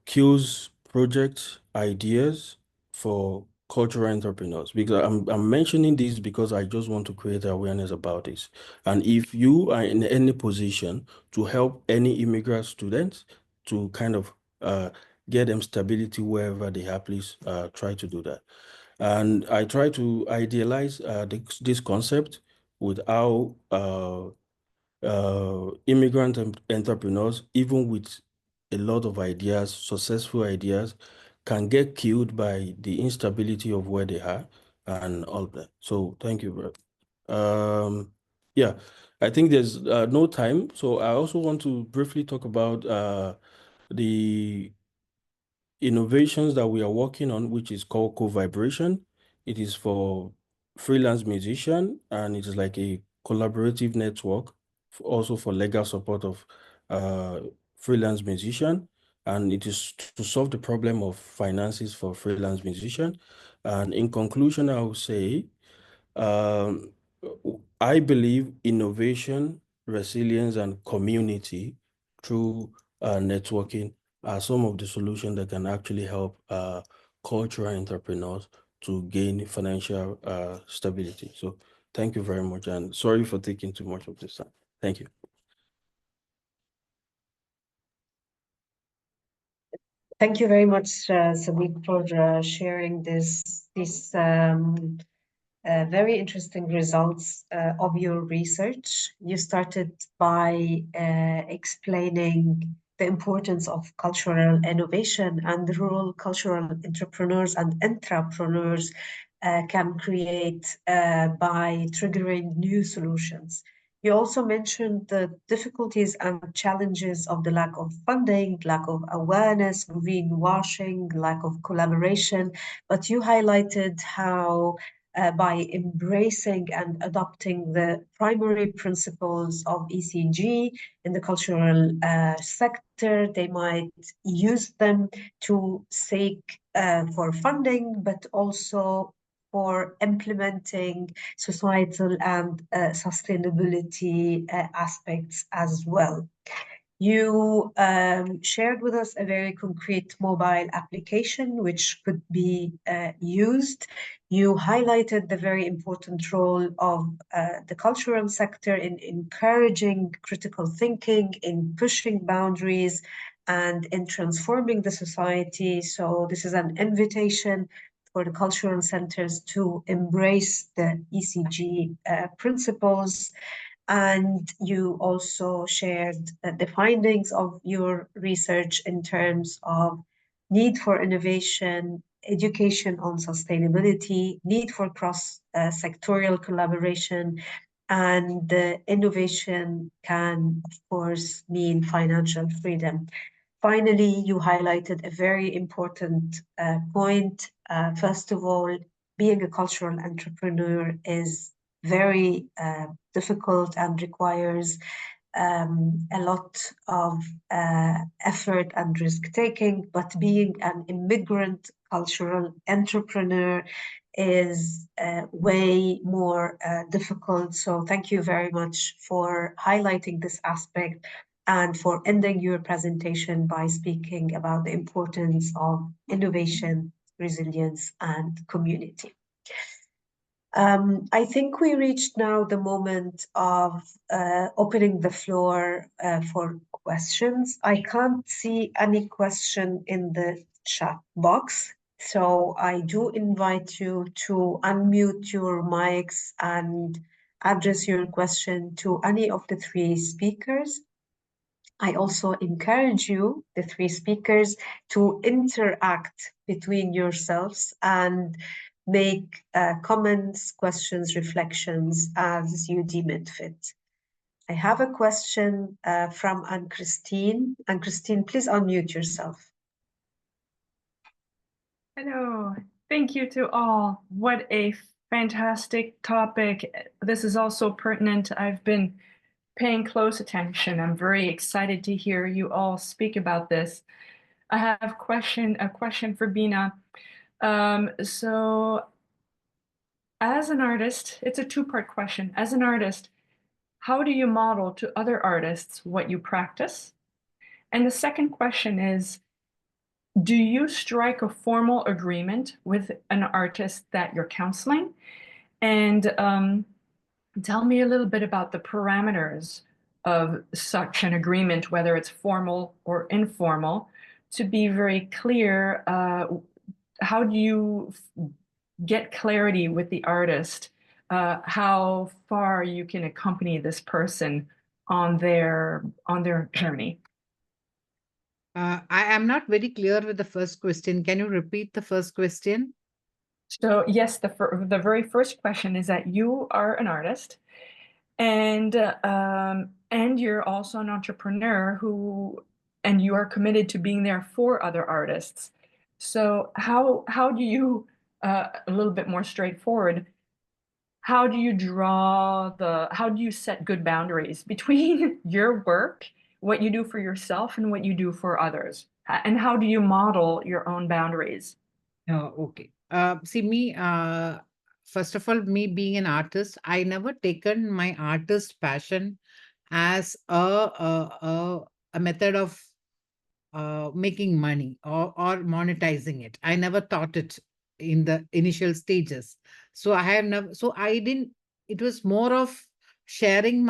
kills project ideas for cultural entrepreneurs, because I'm mentioning this because I just want to create awareness about this. And if you are in any position to help any immigrant students to kind of get them stability wherever they are, please try to do that. And I try to idealize this concept with how immigrant entrepreneurs, even with a lot of ideas, successful ideas, can get killed by the instability of where they are and all that. So thank you, bro. Yeah, I think there's no time. So I also want to briefly talk about the innovations that we are working on, which is called co-vibration. It is for freelance musician, and it is like a collaborative network, also for legal support of freelance musician. And it is to solve the problem of finances for freelance musician. And in conclusion, I would say, um, I believe innovation, resilience, and community through networking are some of the solutions that can actually help cultural entrepreneurs to gain financial stability. So thank you very much, and sorry for taking too much of this time. Thank you. Thank you very much, Sidiq, for sharing these very interesting results of your research. You started by explaining the importance of cultural innovation and the role cultural entrepreneurs and intrapreneurs can create by triggering new solutions. You also mentioned the difficulties and challenges of the lack of funding, lack of awareness, greenwashing, lack of collaboration, but you highlighted how by embracing and adopting the primary principles of ECG in the cultural sector, they might use them to seek for funding, but also for implementing societal and sustainability aspects as well. You shared with us a very concrete mobile application which could be used. You highlighted the very important role of the cultural sector in encouraging critical thinking, in pushing boundaries, and in transforming the society. So this is an invitation for the cultural centers to embrace the ECG principles. And you also shared the findings of your research in terms of need for innovation, education on sustainability, need for cross-sectorial collaboration, and innovation can, of course, mean financial freedom. Finally, you highlighted a very important point. First of all, being a cultural entrepreneur is very difficult and requires a lot of effort and risk taking, but being an immigrant cultural entrepreneur is way more difficult. So thank you very much for highlighting this aspect and for ending your presentation by speaking about the importance of innovation, resilience, and community. I think we reached now the moment of opening the floor for questions. I can't see any question in the chat box, so I do invite you to unmute your mics and address your question to any of the three speakers. I also encourage you, the three speakers, to interact between yourselves and make comments, questions, reflections as you deem it fit. I have a question from Anne-Christine. Anne-Christine, please unmute yourself. Hello, thank you to all. What a fantastic topic. This is also pertinent. I've been paying close attention. I'm very excited to hear you all speak about this. I have a question for Beena. So as an artist, it's a two-part question. As an artist, how do you model to other artists what you practice? And the second question is, do you strike a formal agreement with an artist that you're counseling? And tell me a little bit about the parameters of such an agreement, whether it's formal or informal, to be very clear. How do you get clarity with the artist, how far you can accompany this person on their journey. I am not very clear with the first question. Can you repeat the first question? So yes, the very first question is that you are an artist, and you're also an entrepreneur and you are committed to being there for other artists. So how do you, a little bit more straightforward, how do you set good boundaries between your work, what you do for yourself, and what you do for others? And how do you model your own boundaries? Oh, okay. See, first of all, me being an artist, I never taken my artist passion as a method of making money or monetizing it. I never thought it in the initial stages. So I have never, so I didn't, it was more of sharing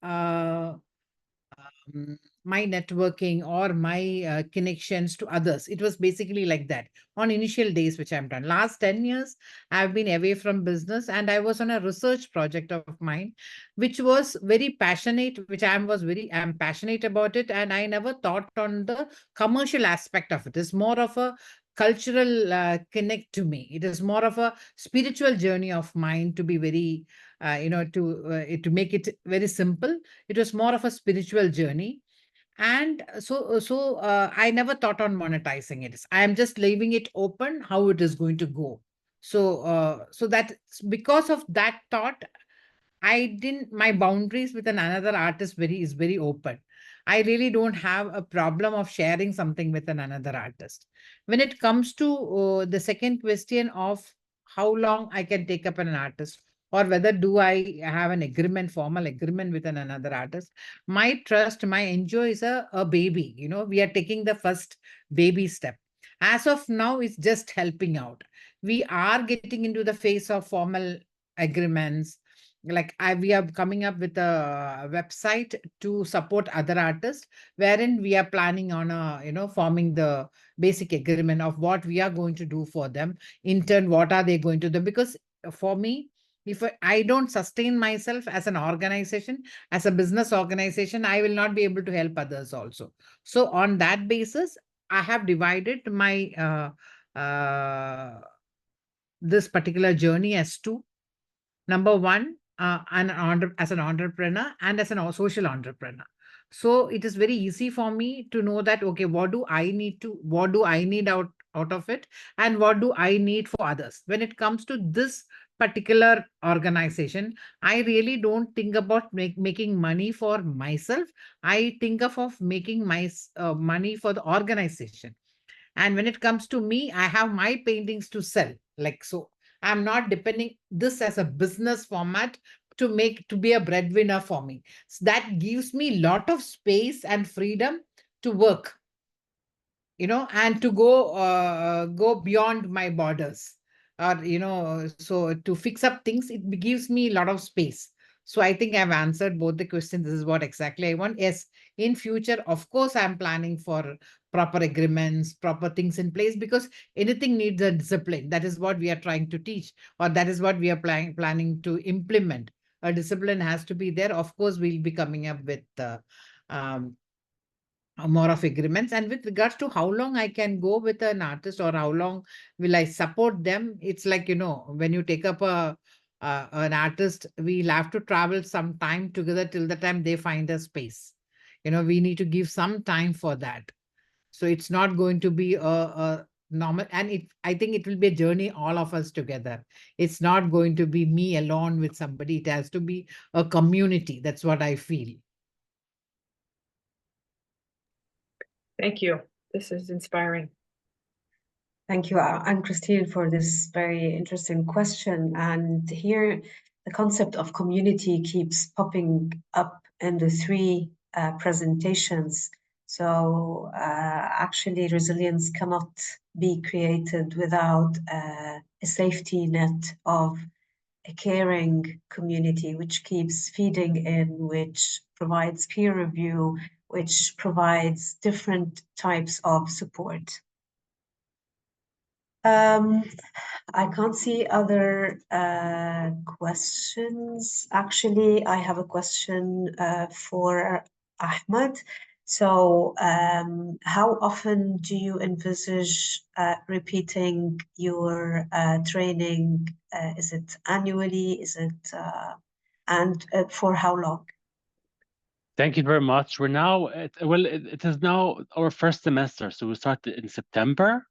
uh, my networking or my connections to others. It was basically like that on initial days, which I've done. Last 10 years, I've been away from business and I was on a research project of mine, which was very passionate, I'm passionate about it. And I never thought on the commercial aspect of it. It's more of a cultural connect to me. It is more of a spiritual journey of mine, to be very, to make it very simple. It was more of a spiritual journey. And I never thought on monetizing it. I am just leaving it open how it is going to go. So that because of that thought, I didn't, my boundaries with another artist is very open. I really don't have a problem of sharing something with another artist. When it comes to the second question of how long I can take up an artist, or whether do I have an agreement, formal agreement with another artist, my trust, my enjoy is a baby. We are taking the first baby step. As of now, it's just helping out. We are getting into the phase of formal agreements, like we are coming up with a website to support other artists, wherein we are planning on forming the basic agreement of what we are going to do for them. In turn, what are they going to do? Because for me, if I don't sustain myself as an organization, as a business organization, I will not be able to help others also. So on that basis, I have divided my this particular journey as two. Number one, as an entrepreneur and as a social entrepreneur. So it is very easy for me to know that, okay, what do I need out of it, and what do I need for others? When it comes to this particular organization, I really don't think about making money for myself. I think of making my money for the organization. And when it comes to me, I have my paintings to sell. Like, so I'm not depending this as a business format to be a breadwinner for me. So that gives me a lot of space and freedom to work, and to go beyond my borders, or so to fix up things, it gives me a lot of space. So I think I've answered both the questions. This is what exactly I want. Yes, in future, of course, I'm planning for proper agreements, proper things in place, because anything needs a discipline. That is what we are trying to teach, or that is what we are planning to implement. A discipline has to be there. Of course, we'll be coming up with um, more of agreements. And with regards to how long I can go with an artist, or how long will I support them, it's like, when you take up an artist, we'll have to travel some time together till the time they find a space. We need to give some time for that. So it's not going to be a normal, and I think it will be a journey, all of us together. It's not going to be me alone with somebody. It has to be a community. That's what I feel. Thank you. This is inspiring. Thank you, Anne-Christine, for this very interesting question. And here, the concept of community keeps popping up in the three presentations. So actually, resilience cannot be created without a safety net of a caring community, which keeps feeding in, which provides peer review, which provides different types of support. Um, I can't see other questions. Actually, I have a question for Ahmed. So, how often do you envisage repeating your training? Is it annually? Is it and for how long? Thank you very much. We're now it is now our first semester, so we started in September.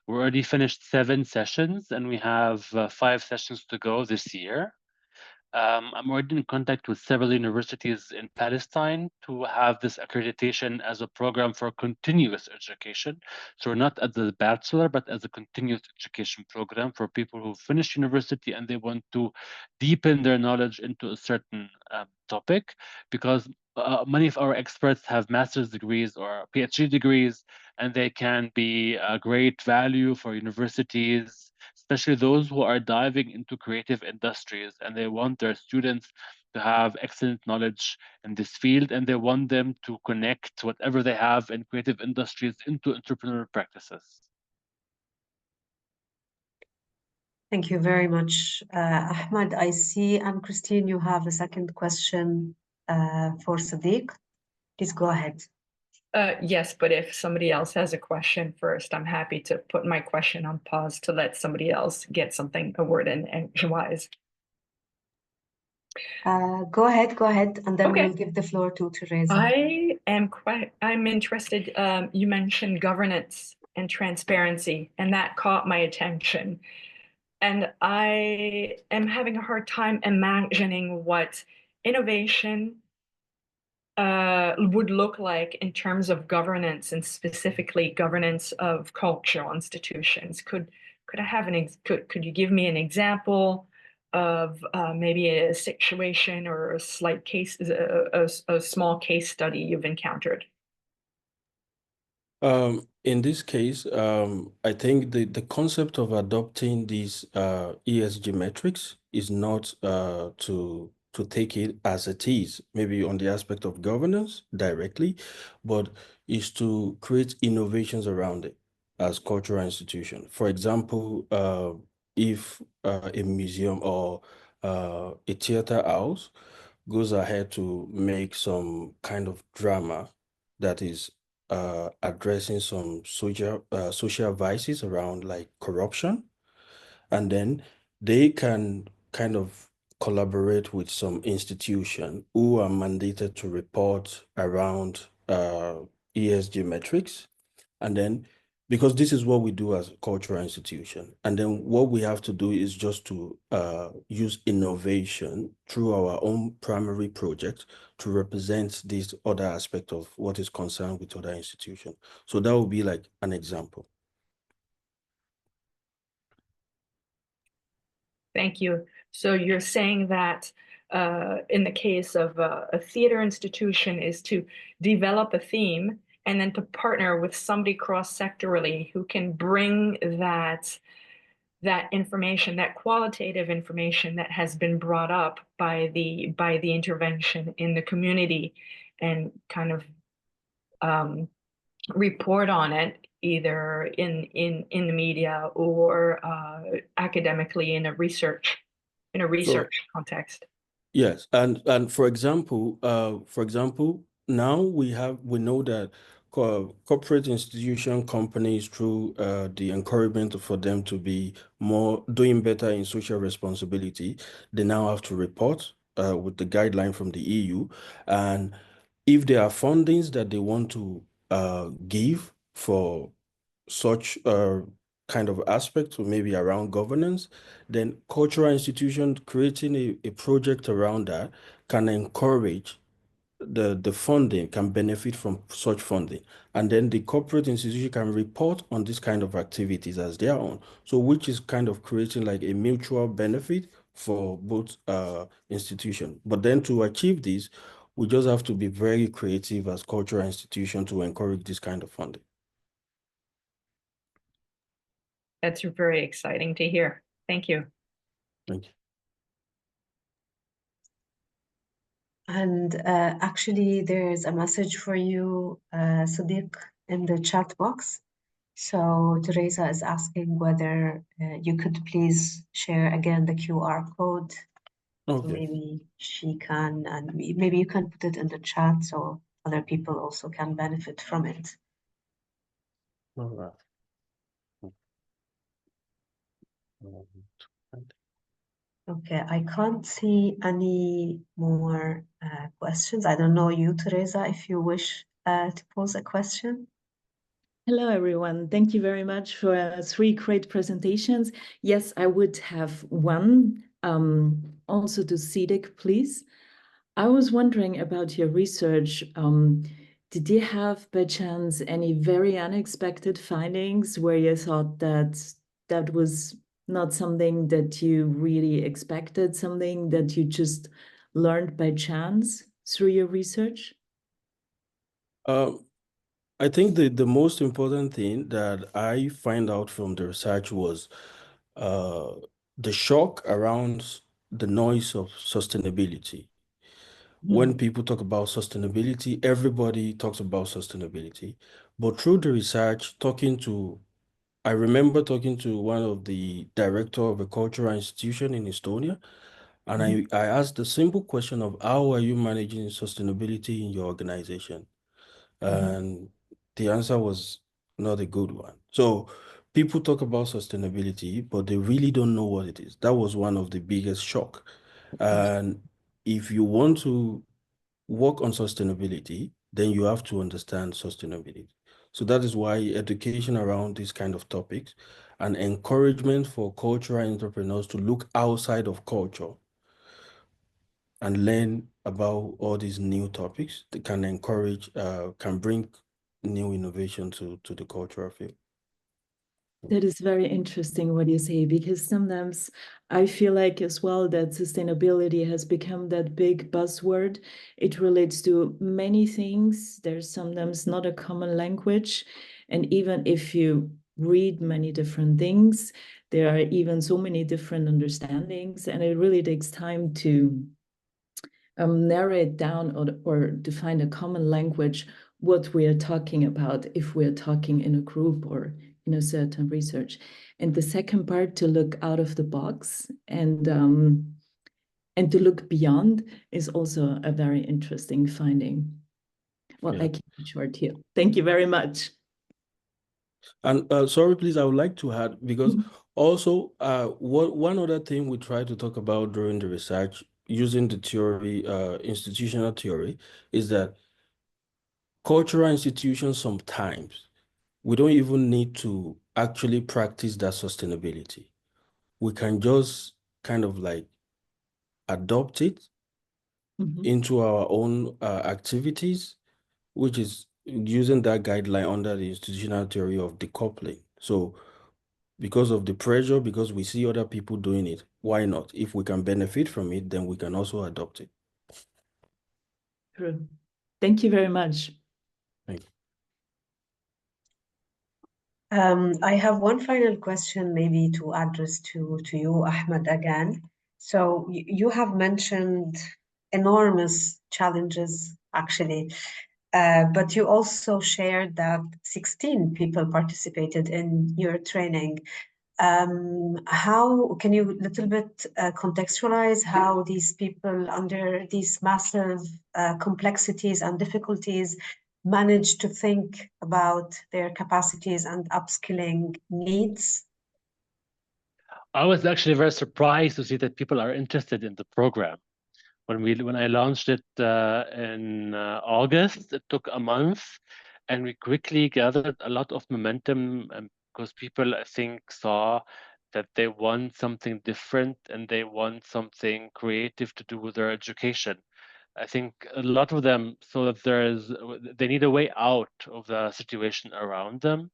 We already finished 7 sessions, and we have 5 sessions to go this year. I'm already in contact with several universities in Palestine to have this accreditation as a program for continuous education. So we're not at the bachelor, but as a continuous education program for people who finish university and they want to deepen their knowledge into a certain topic, because many of our experts have master's degrees or PhD degrees, and they can be a great value for universities, especially those who are diving into creative industries, and they want their students to have excellent knowledge in this field, and they want them to connect whatever they have in creative industries into entrepreneurial practices. Thank you very much, Ahmed. I see, and Christine, you have a second question for Sidiq. Please go ahead. Yes, but if somebody else has a question first, I'm happy to put my question on pause to let somebody else get something, a word in edgewise. Go ahead, and then Okay. we'll give the floor to Teresa. I'm interested. You mentioned governance and transparency, and that caught my attention. And I am having a hard time imagining what innovation would look like in terms of governance, and specifically governance of cultural institutions. Could I have could you give me an example of maybe a situation or a slight case, a small case study you've encountered? In this case, I think the concept of adopting these ESG metrics is not to take it as it is, maybe on the aspect of governance directly, but is to create innovations around it as cultural institution. For example, if a museum or a theater house goes ahead to make some kind of drama that is addressing some social vices around like corruption, and then they can kind of collaborate with some institution who are mandated to report around ESG metrics. And then, because this is what we do as a cultural institution, and then what we have to do is just to use innovation through our own primary project to represent this other aspect of what is concerned with other institutions. So that would be like an example. Thank you. So you're saying that in the case of a theater institution is to develop a theme and then to partner with somebody cross-sectorally who can bring that information, that qualitative information that has been brought up by the intervention in the community, and kind of report on it either in the media or academically in a research context. Yes, and for example, now we know that corporate institution companies, through the encouragement for them to be more doing better in social responsibility, they now have to report with the guideline from the EU, and if there are fundings that they want to give for such kind of aspects, or maybe around governance, then cultural institutions creating a project around that can encourage the funding, can benefit from such funding. And then the corporate institution can report on this kind of activities as their own. So which is kind of creating like a mutual benefit for both institutions. But then to achieve this, we just have to be very creative as cultural institutions to encourage this kind of funding. That's very exciting to hear. Thank you. Thank you. And actually, there's a message for you, Sidiq, in the chat box. So Teresa is asking whether you could please share again the QR code. So Okay. maybe she can, and maybe you can put it in the chat so other people also can benefit from it. All right. Okay, I can't see any more questions. I don't know you, Teresa, if you wish to pose a question. Hello, everyone. Thank you very much for 3 great presentations. Yes, I would have one, also to Sidiq, please. I was wondering about your research. Did you have, by chance, any very unexpected findings where you thought that that was not something that you really expected, something that you just learned by chance through your research? I think the most important thing that I find out from the research was the shock around the noise of sustainability. When people talk about sustainability, everybody talks about sustainability. But through the research, I remember talking to one of the director of a cultural institution in Estonia, and I asked the simple question of how are you managing sustainability in your organization? And the answer was not a good one. So people talk about sustainability, but they really don't know what it is. That was one of the biggest shock. And if you want to work on sustainability, then you have to understand sustainability. So that is why education around these kind of topics and encouragement for cultural entrepreneurs to look outside of culture and learn about all these new topics that can encourage, can bring new innovation to the cultural field. That is very interesting what you say, because sometimes I feel like as well that sustainability has become that big buzzword. It relates to many things. There's sometimes not a common language. And even if you read many different things, there are even so many different understandings. And it really takes time to narrow it down or define a common language, what we are talking about, if we're talking in a group or in a certain research. And the second part, to look out of the box and to look beyond, is also a very interesting finding. Well, Yeah. I keep it short here. Thank you very much. And sorry, please, I would like to add, because also one other thing we try to talk about during the research using the theory, institutional theory, is that cultural institutions sometimes, we don't even need to actually practice that sustainability. We can just kind of like adopt it into our own activities, which is using that guideline under the institutional theory of decoupling. So because of the pressure, because we see other people doing it, why not? If we can benefit from it, then we can also adopt it. True. Thank you very much. Thank you. I have one final question maybe to address to you, Ahmed, again. So you have mentioned enormous challenges, actually, but you also shared that 16 people participated in your training. How can you a little bit contextualize how these people under these massive complexities and difficulties manage to think about their capacities and upskilling needs? I was actually very surprised to see that people are interested in the program. When I launched it in August, it took a month, and we quickly gathered a lot of momentum, because people, I think, saw that they want something different and they want something creative to do with their education. I think a lot of them saw that they need a way out of the situation around them,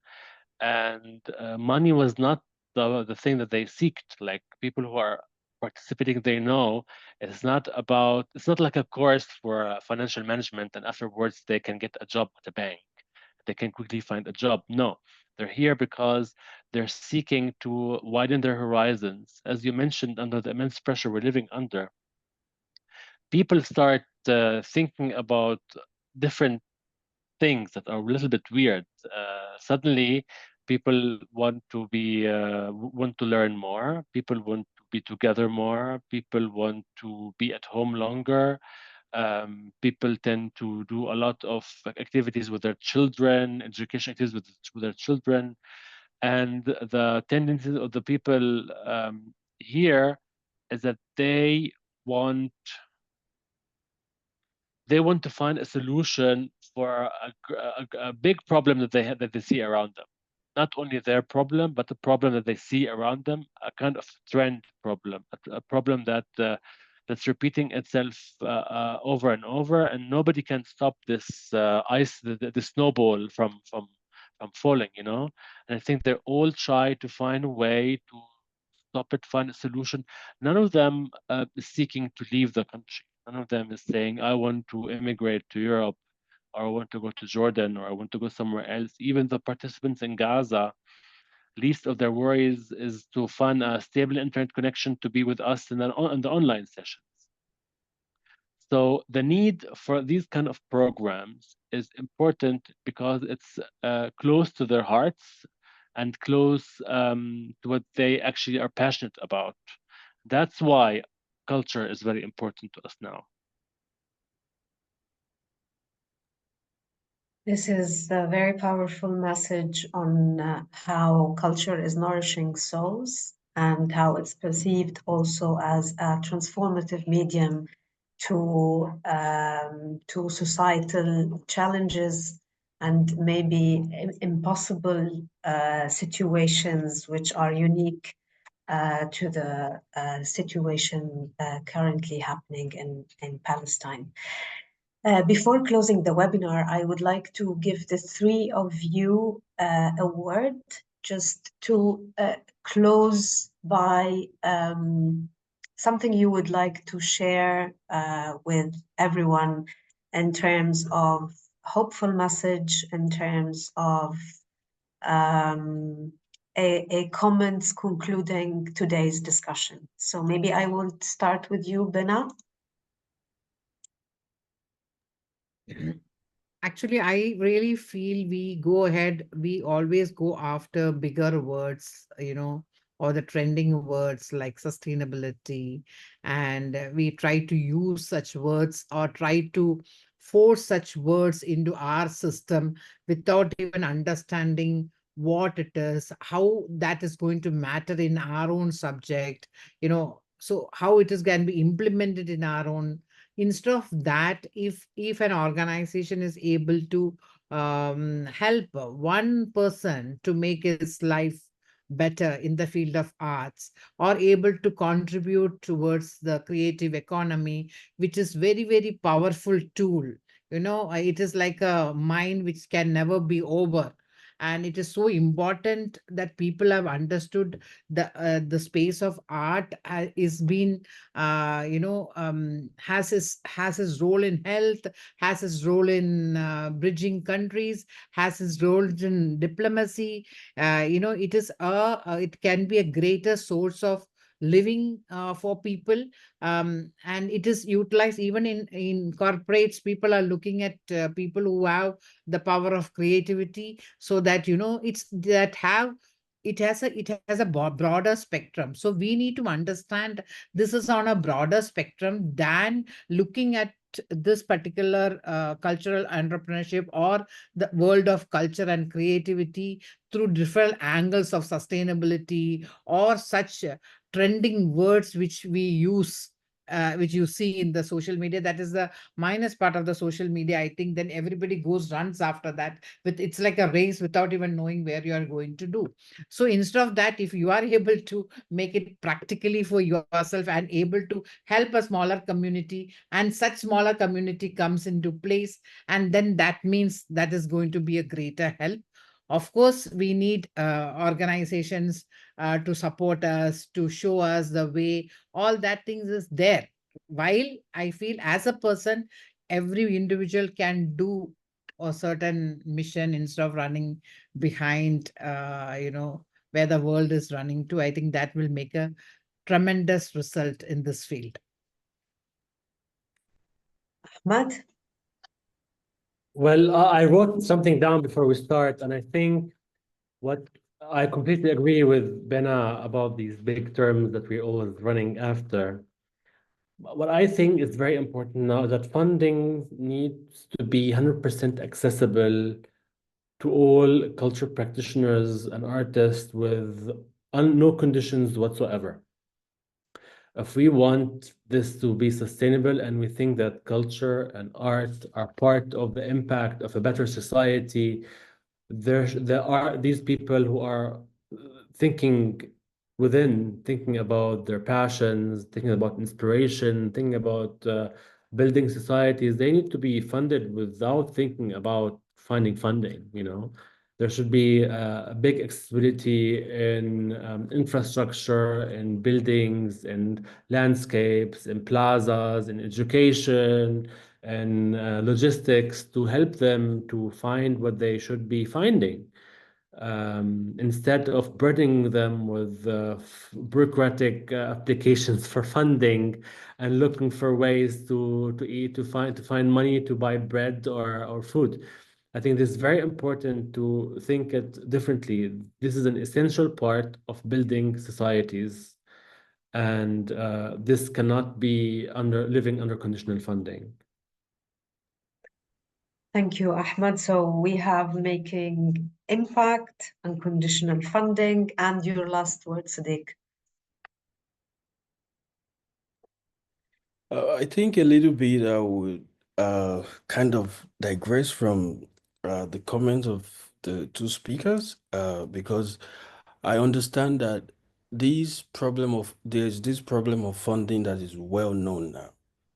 and money was not the thing that they seeked. Like, people who are participating, they know it's not like a course for financial management and afterwards they can get a job at a bank, they can quickly find a job. No, they're here because they're seeking to widen their horizons. As you mentioned, under the immense pressure we're living under, people start thinking about different things that are a little bit weird. Suddenly, People want to be want to learn more. People want to be together more. People want to be at home longer. People tend to do a lot of activities with their children, education activities with their children, and the tendency of the people here is that they want to find a solution for a big problem that they see around them. Not only their problem, but the problem that they see around them, a kind of trend problem, a problem that that's repeating itself over and over, and nobody can stop this the snowball from falling, you know. And I think they're all try to find a way to stop it, find a solution. None of them is seeking to leave the country. None of them is saying, I want to immigrate to Europe, or I want to go to Jordan, or I want to go somewhere else. Even the participants in Gaza, least of their worries is to find a stable internet connection to be with us in the online sessions. So the need for these kind of programs is important because it's close to their hearts and close to what they actually are passionate about. That's why culture is very important to us now. This is a very powerful message on how culture is nourishing souls and how it's perceived also as a transformative medium to societal challenges and maybe impossible situations which are unique to the situation currently happening in Palestine. Before closing the webinar, I would like to give the three of you a word just to close by something you would like to share with everyone in terms of hopeful message, in terms of a comments concluding today's discussion. So maybe I will start with you, Beena. Actually, I really feel we always go after bigger words, or the trending words like sustainability. And we try to use such words or try to force such words into our system without even understanding what it is, how that is going to matter in our own subject, so how it is can be implemented in our own. Instead of that, if an organization is able to help one person to make his life better in the field of arts, or able to contribute towards the creative economy, which is very, very powerful tool. It is like a mind which can never be over. And it is so important that people have understood the space of art is been has his role in health, has his role in bridging countries, has his role in diplomacy. It can be a greater source of living for people, and it is utilized even in corporates. People are looking at people who have the power of creativity, so that it's that have it has a broader spectrum. So we need to understand this is on a broader spectrum than looking at this particular cultural entrepreneurship or the world of culture and creativity through different angles of sustainability or such trending words which we use, which you see in the social media. That is the minus part of the social media, I think. Then everybody runs after that, with it's like a race without even knowing where you are going to do. So instead of that, if you are able to make it practically for yourself and able to help a smaller community, and such smaller community comes into place, and then that means that is going to be a greater help. Of course, we need organizations to support us, to show us the way. All that things is there. While I feel as a person, every individual can do a certain mission instead of running behind, where the world is running to. I think that will make a tremendous result in this field. Ahmed? Well, I wrote something down before we start, and I think What I completely agree with Beena about these big terms that we're always running after. What I think is very important now is that funding needs to be 100% accessible to all culture practitioners and artists with no conditions whatsoever. If we want this to be sustainable and we think that culture and art are part of the impact of a better society, there are these people who are thinking thinking about their passions, thinking about inspiration, thinking about building societies. They need to be funded without thinking about finding funding, you know. There should be a big accessibility in infrastructure, in buildings, in landscapes, in plazas, in education, and logistics to help them to find what they should be finding, instead of burdening them with bureaucratic applications for funding and looking for ways to eat, to find money to buy bread or food. I think this is very important to think it differently. This is an essential part of building societies, and this cannot be living under conditional funding. Thank you, Ahmed. So we have making impact, unconditional funding, and your last word, Sidiq. I think a little bit I would kind of digress from the comments of the two speakers because I understand that there's this problem of funding that is well known now,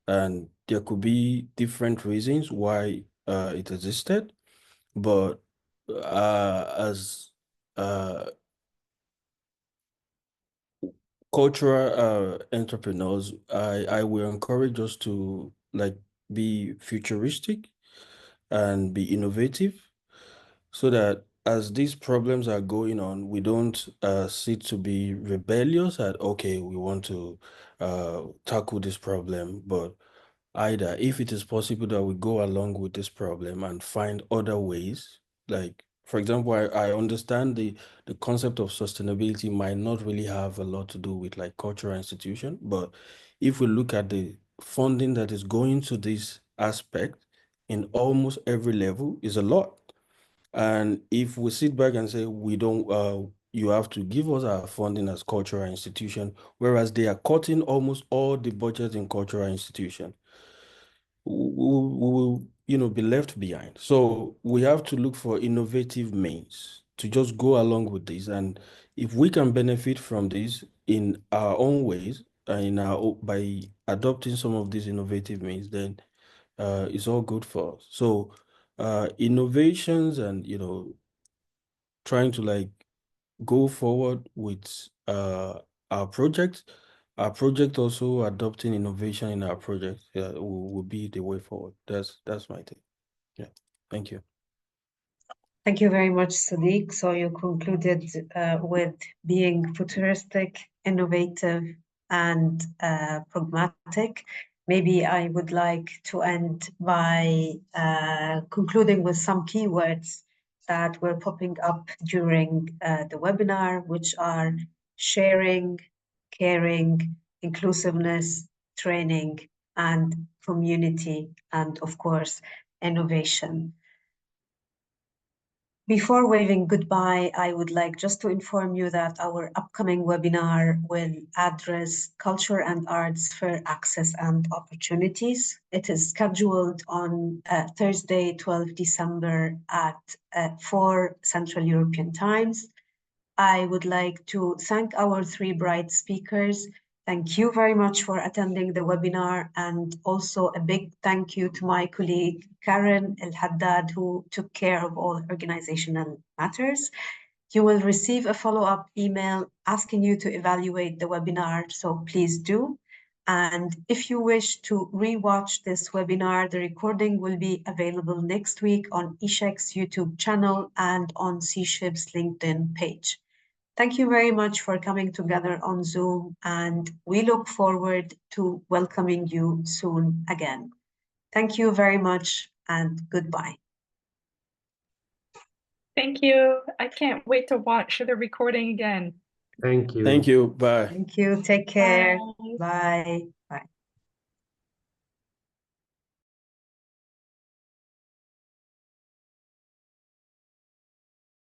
and there could be different reasons why it existed, but as cultural entrepreneurs, I will encourage us to like be futuristic and be innovative so that as these problems are going on, we don't sit to be rebellious at, okay, we want to tackle this problem, but either if it is possible that we go along with this problem and find other ways, like, for example, I understand the concept of sustainability might not really have a lot to do with like cultural institution, but if we look at the funding that is going to this aspect in almost every level is a lot. And if we sit back and say we don't, you have to give us our funding as cultural institution, whereas they are cutting almost all the budget in cultural institution, we will, be left behind. So we have to look for innovative means to just go along with this. And if we can benefit from this in our own ways, by adopting some of these innovative means, then it's all good for us. So innovations and trying to like go forward with our project. Our project also adopting innovation in our project will be the way forward. That's my take. Yeah, thank you. Thank you very much, Sadiq. So you concluded with being futuristic, innovative, and pragmatic. Maybe I would like to end by concluding with some keywords that were popping up during the webinar, which are sharing, caring, inclusiveness, training, and community, and of course, innovation. Before waving goodbye, I would like just to inform you that our upcoming webinar will address culture and arts fair access and opportunities. It is scheduled on Thursday, 12 December at 4 Central European Times. I would like to thank our three bright speakers. Thank you very much for attending the webinar, and also a big thank you to my colleague Karen El Haddad, who took care of all organizational matters. You will receive a follow-up email asking you to evaluate the webinar, so please do. And if you wish to rewatch this webinar, the recording will be available next week on Ishek's YouTube channel and on C-Ship's LinkedIn page. Thank you very much for coming together on Zoom, and we look forward to welcoming you soon again. Thank you very much, and goodbye. Thank you. I can't wait to watch the recording again. Thank you. Thank you. Bye. Thank you. Take care. Bye. Bye.